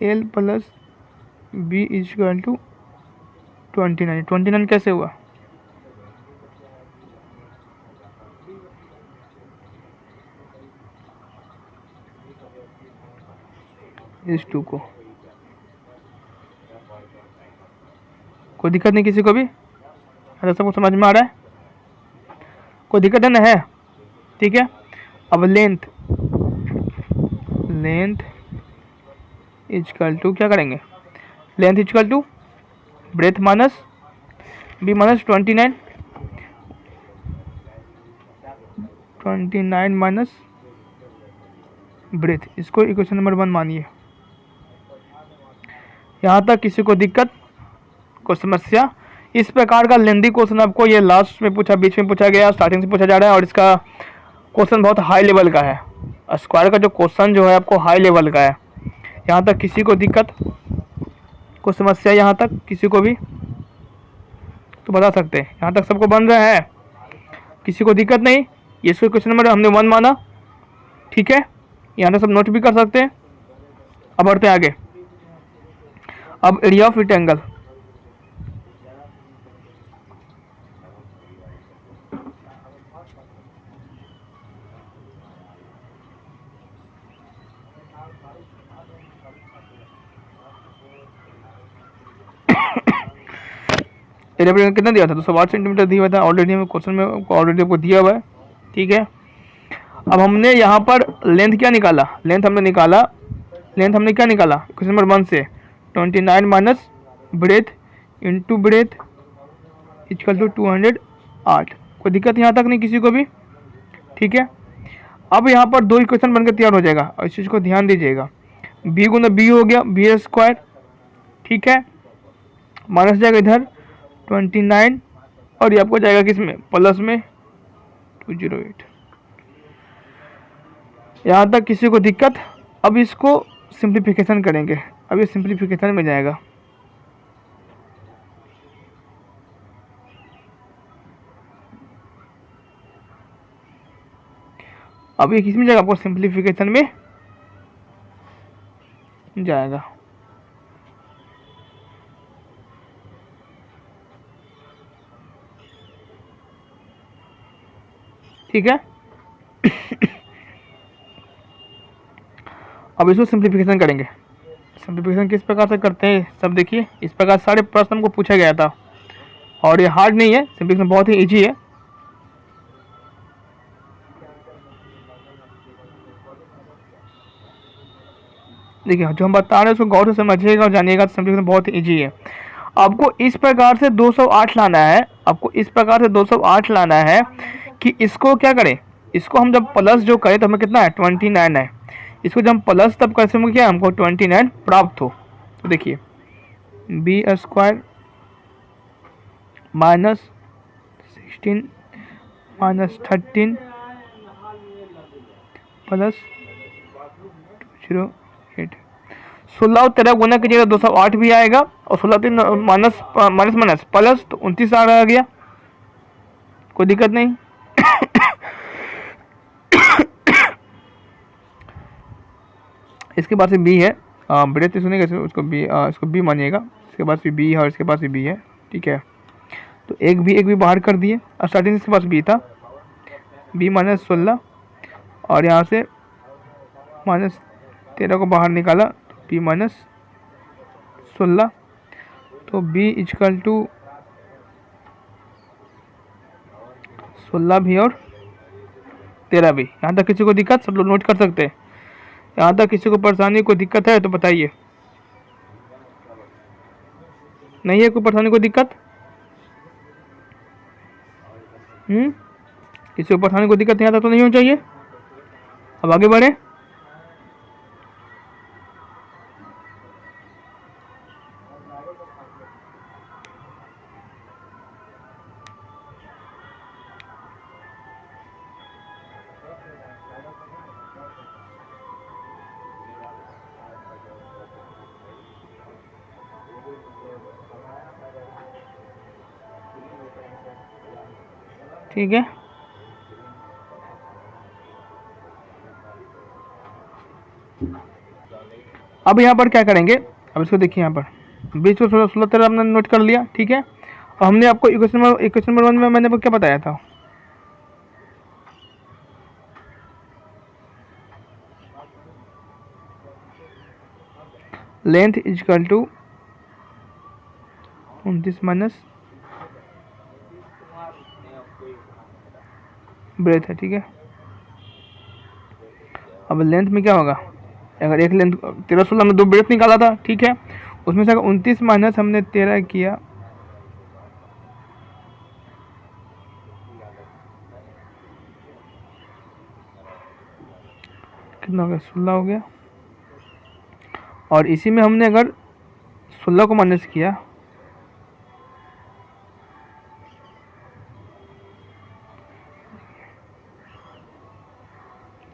L+B = 29 कैसे हुआ, इस 2 को, कोई दिक्कत नहीं किसी को भी, अरे सबको समझ में आ रहा है, कोई दिक्कत नहीं है, ठीक है। अब लेंथ = क्या करेंगे, length = breadth minus B minus 29 minus breadth, इसको इक्वेशन नंबर 1 मानिए। यहाँ तक किसी को दिक्कत, कोई समस्या। इस प्रकार का लेंदी क्वेश्चन आपको ये लास्ट में पूछा, बीच में पूछा गया, स्टार्टिंग से पूछा जा रहा है, और इसका क्वेश्चन बहुत हाई लेवल का है। स्क्वायर का जो क्वेश्चन जो है आपको हाई लेवल का है। यहाँ तक किसी को दिक्कत, कोई समस्या, यहाँ तक किसी को भी तो बता सकते हैं। यहाँ तक सबको बन रहा है, किसी को दिक्कत नहीं। ये इसको क्वेश्चन नंबर हमने 1 माना, ठीक है। यहाँ से सब नोट भी कर सकते हैं। अब बढ़ते हैं आगे। अब एरिया ऑफ रेक्टेंगल, एरिया कितना दिया था, 208 सेंटीमीटर दिया हुआ था ऑलरेडी, हमें क्वेश्चन में ऑलरेडी आपको दिया हुआ है, ठीक है। अब हमने यहाँ पर लेंथ क्या निकाला, लेंथ हमने क्या निकाला क्वेश्चन नंबर 1 से, 29 minus breadth into breadth equal to 208। कोई दिक्कत यहाँ तक नहीं किसी को भी, ठीक है। अब यहाँ पर 2 इक्वेशन बनकर तैयार हो जाएगा और इस चीज़ को ध्यान दीजिएगा। बी गुना बी हो गया बी स्क्वायर, ठीक है, माइनस जाएगा इधर 29 और ये आपको जाएगा किस में, प्लस में 208। यहाँ तक किसी को दिक्कत। अब इसको सिंप्लीफिकेशन करेंगे, अब ये सिंप्लीफिकेशन में जाएगा। अब ये किस में जाएगा, आपको सिंप्लीफिकेशन में जाएगा, ठीक है। अब इसको सिंप्लीफिकेशन करेंगे। सिंप्लीफिकेशन किस प्रकार से करते हैं सब देखिए। इस प्रकार सारे प्रश्न को पूछा गया था और ये हार्ड नहीं है, सिंप्लीफिकेशन बहुत ही इजी है। देखिए जो हम बता रहे हैं उसको गौर से समझिएगा और जानिएगा, तो सिंप्लीफिकेशन बहुत ही इजी है। आपको इस प्रकार से 208 लाना है, आपको इस प्रकार से 208 लाना है कि इसको क्या करें, इसको हम जब प्लस जो करें तो हमें कितना है 29 है, इसको जब हम प्लस तब कैसे होंगे, क्या हमको 29 प्राप्त हो। तो देखिए B square minus 16 minus 13 plus 208, 16 और 13 गुना कीजिएगा 208 भी आएगा और 16 3 माइनस माइनस माइनस प्लस तो 29 आ गया, कोई दिक्कत नहीं। इसके पास बी है, ब्रेथ सुनेगा उसको बी, इसको बी मानिएगा, इसके पास भी बी है और इसके पास भी बी है, ठीक है। तो एक भी बाहर कर दिए और स्टार्टिंग इसके पास बी था, बी माइनस 16 और यहाँ से माइनस 13 को बाहर निकाला तो बी माइनस 16, तो बी इक्वल टू 16 भी और 13 भी। यहाँ तक किसी को दिक्कत, सब लोग नोट कर सकते हैं। यहाँ तक किसी को परेशानी कोई दिक्कत है तो बताइए, नहीं है कोई परेशानी कोई दिक्कत, किसी को परेशानी कोई दिक्कत यहाँ तक तो नहीं होनी चाहिए। अब आगे बढ़े। ठीक है, अब यहाँ पर क्या करेंगे, अब इसको देखिए यहाँ पर 20 को 16 16 13 हमने नोट कर लिया, ठीक है। और हमने आपको इक्वेशन नंबर 1 में मैंने आपको क्या बताया था, length equal to 29 minus breadth है, ठीक है। अब लेंथ में क्या होगा, अगर एक लेंथ 13 16 में 2 ब्रेथ निकाला था, ठीक है, उसमें से अगर 29 माइनस हमने 13 किया कितना हो गया, 16 हो गया। और इसी में हमने अगर 16 को माइनस किया,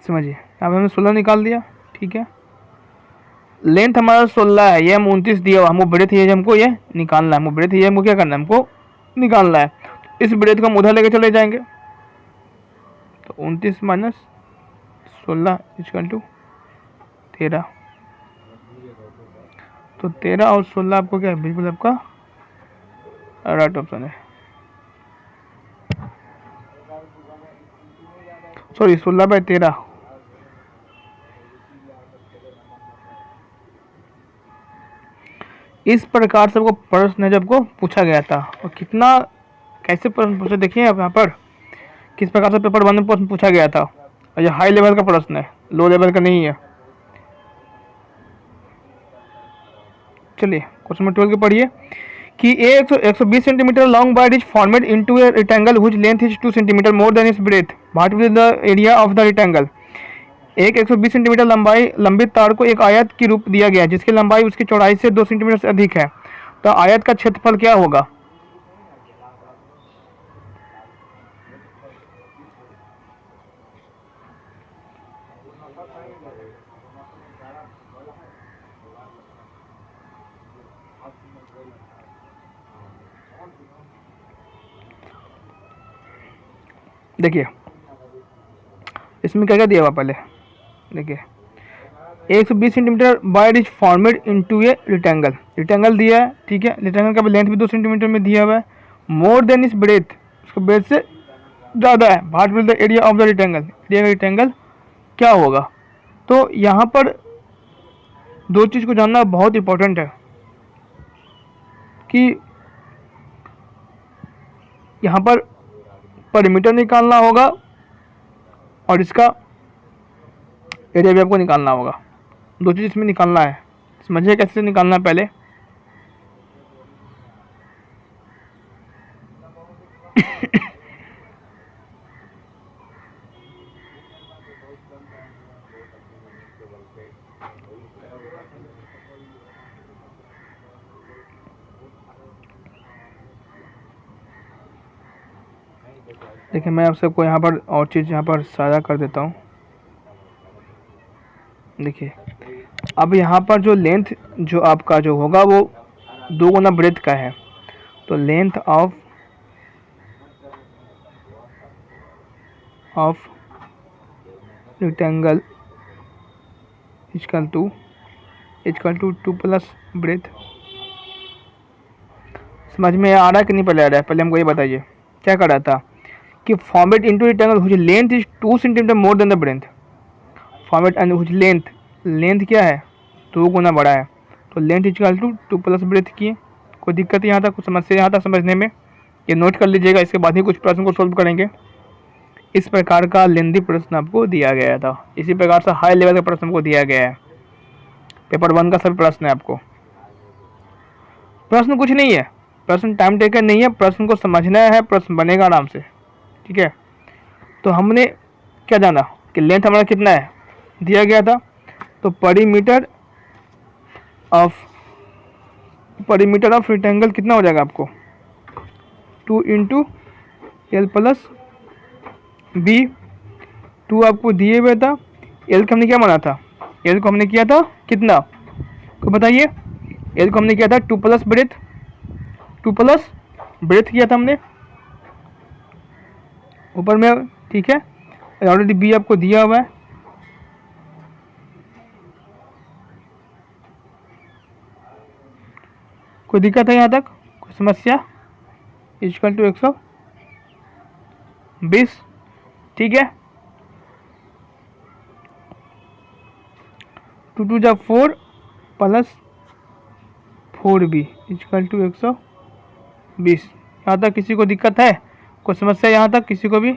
समझिए अब हमने 16 निकाल दिया, ठीक है। लेंथ हमारा 16 है, ये हम 29 दिया, हमको ब्रेथ ये हमको ये निकालना है, हमको ब्रेथ ये हमको क्या करना है, हमको निकालना है। इस ब्रेथ को हम उधर लेके चले जाएंगे, तो 29 माइनस 16 इक्वल टू 13, तो 13 और 16 आपको क्या है, बिल्कुल आपका राइट ऑप्शन है। सॉरी 16/13। इस प्रकार से आपको प्रश्न जब को पूछा गया था, और कितना कैसे प्रश्न पूछे देखिए आप यहाँ पर, किस प्रकार से पेपर 1 में प्रश्न पूछा गया था। और ये हाई लेवल का प्रश्न है, लो लेवल का नहीं है। चलिए क्वेश्चन नंबर 12 के पढ़िए कि 120 centimetre long bite is formed into a rectangle which length is 2 centimetre more than its breadth, what will the area of the rectangle. एक 120 सेंटीमीटर लंबित तार को एक आयत की रूप दिया गया है जिसकी लंबाई उसकी चौड़ाई से 2 सेंटीमीटर से अधिक है, तो आयत का क्षेत्रफल क्या होगा। देखिए इसमें क्या क्या दिया हुआ पहले देखिए, 120 centimetre wide is formed into a rectangle, rectangle दिया है, ठीक है। रेक्टेंगल का लेंथ भी 2 सेंटीमीटर में दिया हुआ है, मोर देन इस ब्रेथ, उसको ब्रेथ से ज़्यादा है, what will the area of the rectangle, area का रेक्टेंगल क्या होगा। तो यहाँ पर दो चीज़ को जानना बहुत इंपॉर्टेंट है कि यहाँ पर परिमीटर निकालना होगा और इसका एरिया भी आपको निकालना होगा। दो चीज़ इसमें निकालना है, समझिए कैसे निकालना है पहले। देखिए मैं आप सबको यहाँ पर और चीज़ यहाँ पर साझा कर देता हूँ। देखिए अब यहाँ पर जो लेंथ जो आपका जो होगा वो 2 गुना ब्रेथ का है, तो length of rectangle equal to 2 plus breadth. समझ में आ रहा है कि नहीं पहले आ रहा है, पहले हमको ये बताइए क्या कर रहा था कि format into rectangle whose length is 2 centimetre more than the breadth, format and whose length क्या है 2 गुना बड़ा है, तो length equal to 2 plus breadth की। कोई दिक्कत यहाँ तक, कुछ समस्या यहाँ तक समझने में, ये नोट कर लीजिएगा, इसके बाद ही कुछ प्रश्न को सोल्व करेंगे। इस प्रकार का लेंथी प्रश्न आपको दिया गया था, इसी प्रकार से हाई लेवल का प्रश्न आपको दिया गया है। पेपर 1 का सभी प्रश्न है, आपको प्रश्न कुछ नहीं है, प्रश्न टाइम टेकन नहीं है, प्रश्न को समझना है, प्रश्न बनेगा आराम से, ठीक है। तो हमने क्या जाना कि लेंथ हमारा कितना है दिया गया था, तो परिमीटर ऑफ रेक्टेंगल कितना हो जाएगा आपको 2 इंटू एल प्लस बी। 2 आपको दिए हुए था, एल को हमने क्या माना था, एल को हमने किया था कितना को बताइए, एल को हमने किया था 2 प्लस ब्रेथ किया था हमने ऊपर में, ठीक है। ऑलरेडी बी आपको दिया हुआ है, कोई दिक्कत है यहाँ तक, कोई समस्या। इक्वल टू 120, ठीक है। 2 2 जा 4 प्लस 4b इक्वल टू 120। यहाँ तक किसी को दिक्कत है, कोई समस्या यहाँ तक किसी को भी।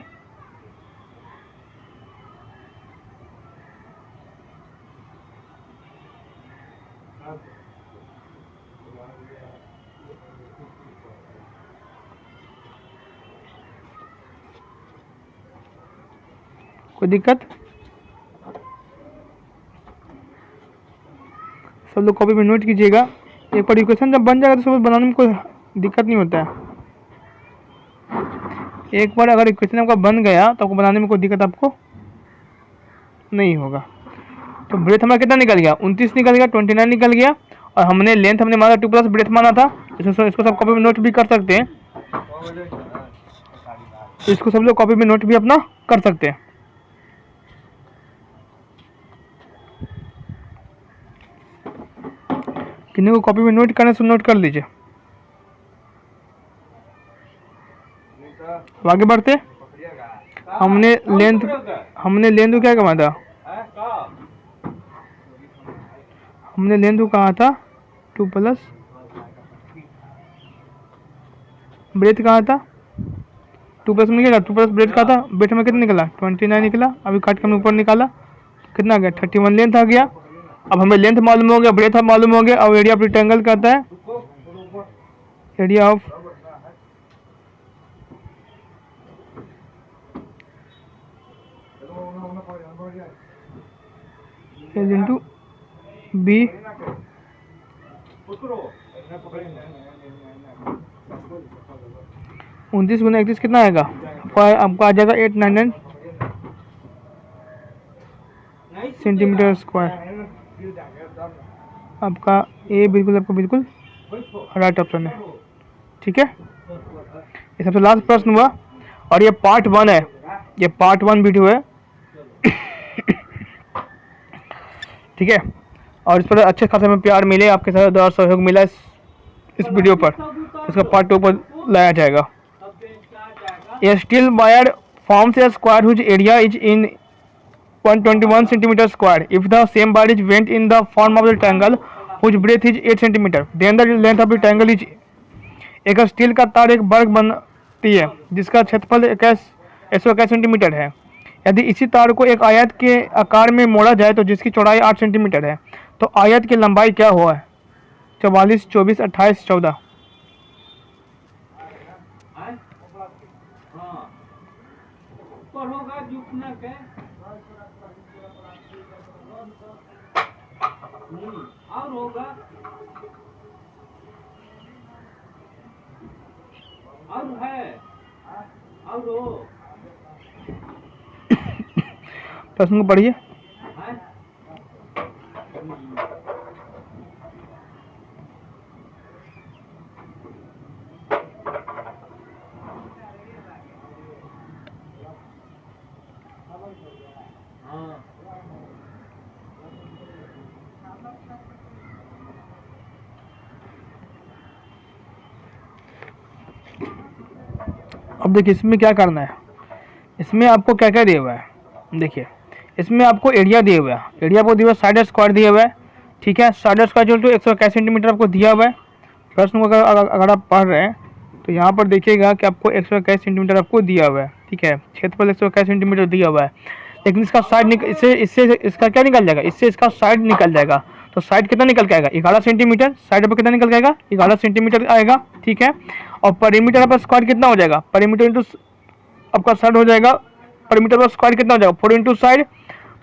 कोई दिक्कत, सब लोग कॉपी में नोट कीजिएगा। एक बार इक्वेशन जब बन जाएगा तो सब बनाने में कोई दिक्कत नहीं होता है। एक बार अगर इक्वेशन आपका बन गया तो आपको बनाने में कोई दिक्कत आपको नहीं होगा। तो ब्रेथ हमारा कितना निकल गया 29 निकल गया, 29 निकल गया, और हमने लेंथ हमने माना 2 प्लस ब्रेथ माना था। इसको सब कॉपी में नोट भी कर सकते हैं, इसको सब लोग कॉपी में नोट भी अपना कर सकते हैं। किन्हीं को कॉपी में नोट करना सो नोट कर लीजिए। अब आगे बढ़ते। हमने लेंथ को क्या कहा था? हमने लेंथ को कहा था 2 प्लस ब्रेथ कहा था 2 प्लस निकला, 2 प्लस ब्रेथ कहा था। ब्रेथ में कितना निकला? 29 निकला। अभी काट के हमने ऊपर निकाला, कितना आ गया? 31 लेंथ आ गया। अब हमें लेंथ मालूम हो गया, ब्रेथ मालूम हो गया। अब एरिया ऑफ रेक्टेंगल कहता है एरिया ऑफ इंटू बी 29 गुना 31 कितना आएगा? आपको आ जाएगा 899 सेंटीमीटर स्क्वायर। आपका ए बिल्कुल आपको बिल्कुल राइट ऑप्शन है। ठीक है, ये सबसे लास्ट प्रश्न हुआ और ये पार्ट 1 है, ये पार्ट 1 वीडियो है। ठीक है, और इस पर अच्छे खासे में प्यार मिले, आपके साथ और सहयोग मिला इस वीडियो पर, इसका पार्ट 2 पर लाया जाएगा। A steel wire forms a square whose area is in 121 centimeter square. If the same bar is bent in the form of a triangle whose breadth is 8 centimeter, then the length of the triangle is। एक steel का तार एक वर्ग बनती है जिसका क्षेत्रफल 121 centimetre है। यदि इसी तार को एक आयत के आकार में मोड़ा जाए तो जिसकी चौड़ाई 8 सेंटीमीटर है, तो आयत की लंबाई क्या हुआ है? 44, 24, 28, 14। और होगा और है और हो। प्रश्न को पढ़िए। अब देखिए इसमें क्या करना है, इसमें आपको क्या क्या दिया हुआ है। देखिए इसमें आपको एरिया दिया हुआ है, एरिया आपको दिया हुआ है, साइड स्क्वायर दिया हुआ है। ठीक है, साइड स्क्वायर जो 121 सेंटीमीटर आपको दिया हुआ है। प्रश्न को अगर आप पढ़ रहे हैं तो यहाँ पर देखिएगा कि आपको 121 सेंटीमीटर आपको दिया हुआ है। ठीक है, क्षेत्रफल 121 सेंटीमीटर दिया हुआ है, लेकिन इसका साइड इससे इसका क्या निकल जाएगा? इससे इसका साइड निकल जाएगा। तो साइड कितना निकल के आएगा? 11 सेंटीमीटर। साइड पर कितना निकल के आएगा? 11 सेंटीमीटर आएगा। ठीक है, और परिमीटर आपका स्क्वायर कितना हो जाएगा? परिमीटर इंटू आपका साइड हो जाएगा। परिमीटर पर स्क्वायर कितना हो जाएगा? 4 इंटू साइड।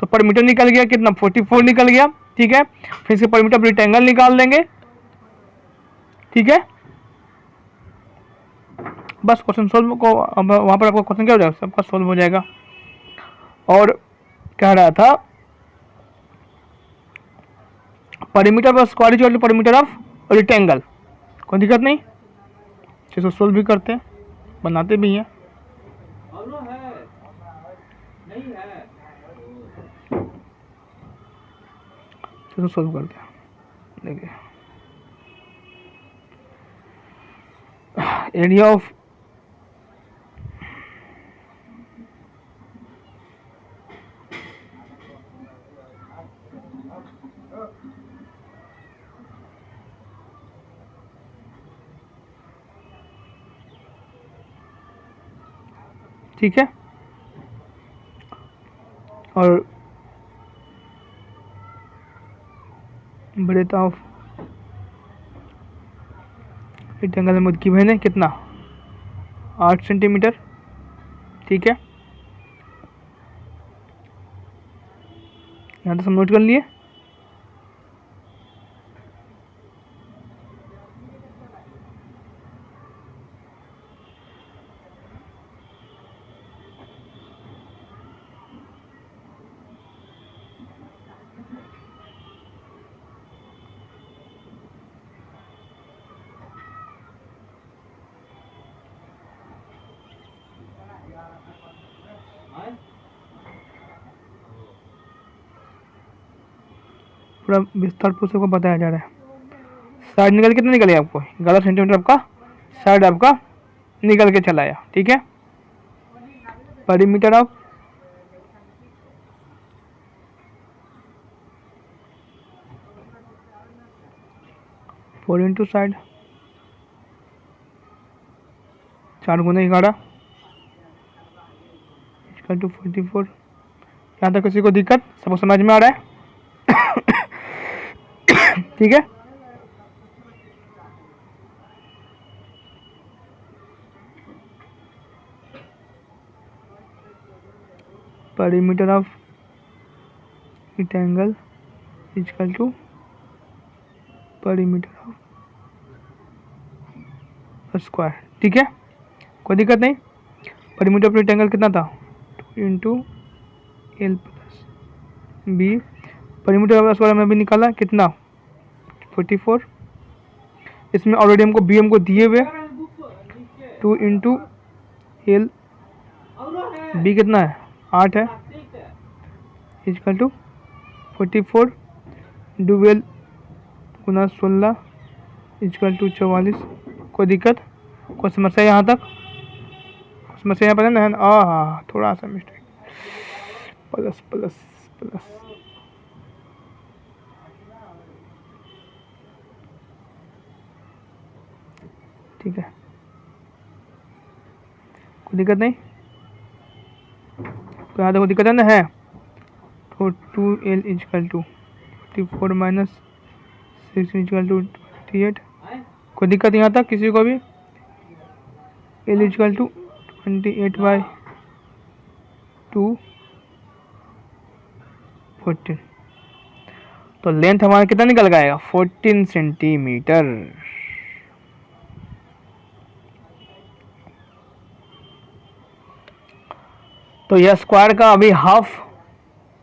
तो परिमीटर निकल गया कितना? 44 निकल गया। ठीक है, फिर इसके परिमीटर रेक्टेंगल निकाल देंगे। ठीक है, बस क्वेश्चन सोल्व को अब वहाँ पर आपका क्वेश्चन क्या हो जाएगा? सबका सोल्व हो जाएगा। और कह रहा था परिमीटर पर square equal to perimeter of rectangle. कोई दिक्कत नहीं, इसको सोल्व भी करते हैं, बनाते भी हैं। चलो सोल्व करते हैं। देखिए एरिया ऑफ ठीक है, और ब्रेथ ऑफ रेक्टेंगल में की मैंने कितना? 8 सेंटीमीटर। ठीक है, यहाँ तो सब नोट कर लिए। पूरा विस्तार पूर्वक को बताया जा रहा है। साइड निकल कितना निकले आपको 11 सेंटीमीटर आपका साइड आपका निकल के चला आया। ठीक है, perimeter of four into side 4 गुना 11 इक्वल टू 44। यहाँ तक किसी को दिक्कत सबको समझ में आ रहा है? ठीक है, perimeter of rectangle equal to perimeter of square. ठीक है, कोई दिक्कत नहीं। पेरीमीटर ऑफ रेक्टेंगल कितना था 2 into L plus B. Perimeter of square हमने भी निकाला कितना 44। इसमें ऑलरेडी हमको बी हमको दिए हुए 2 इंटू एल बी कितना है 8 है इक्वल टू 44 डुवेल गुना 16 इक्वल टू 44। कोई दिक्कत कोई समस्या यहाँ तक? समस्या यहाँ पर है ना? हाँ, थोड़ा सा मिस्टेक प्लस प्लस प्लस। ठीक है, कोई दिक्कत नहीं? तो यहाँ देखो दिक्कत है ना? है तो 2L equal to 44 minus 6 equal to 28। कोई दिक्कत यहाँ तक किसी को भी? L equal to 28/2 14। तो लेंथ हमारा कितना निकल गया 14 सेंटीमीटर। तो यह स्क्वायर का अभी हाफ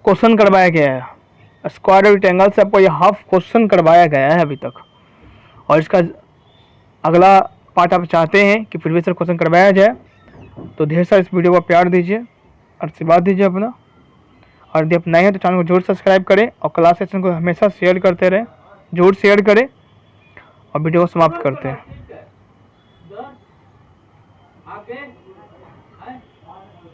क्वेश्चन करवाया गया है। स्क्वायर रेक्टेंगल से आपको यह हाफ क्वेश्चन करवाया गया है अभी तक, और इसका अगला पार्ट आप चाहते हैं कि प्रीवियस क्वेश्चन करवाया जाए तो ढेर सारा इस वीडियो को प्यार दीजिए, आशीर्वाद दीजिए अपना। और यदि आप नए हैं तो चैनल को जरूर सब्सक्राइब करें और क्लास सेशन को हमेशा शेयर करते रहें। जरूर शेयर करें और वीडियो को समाप्त करते हैं।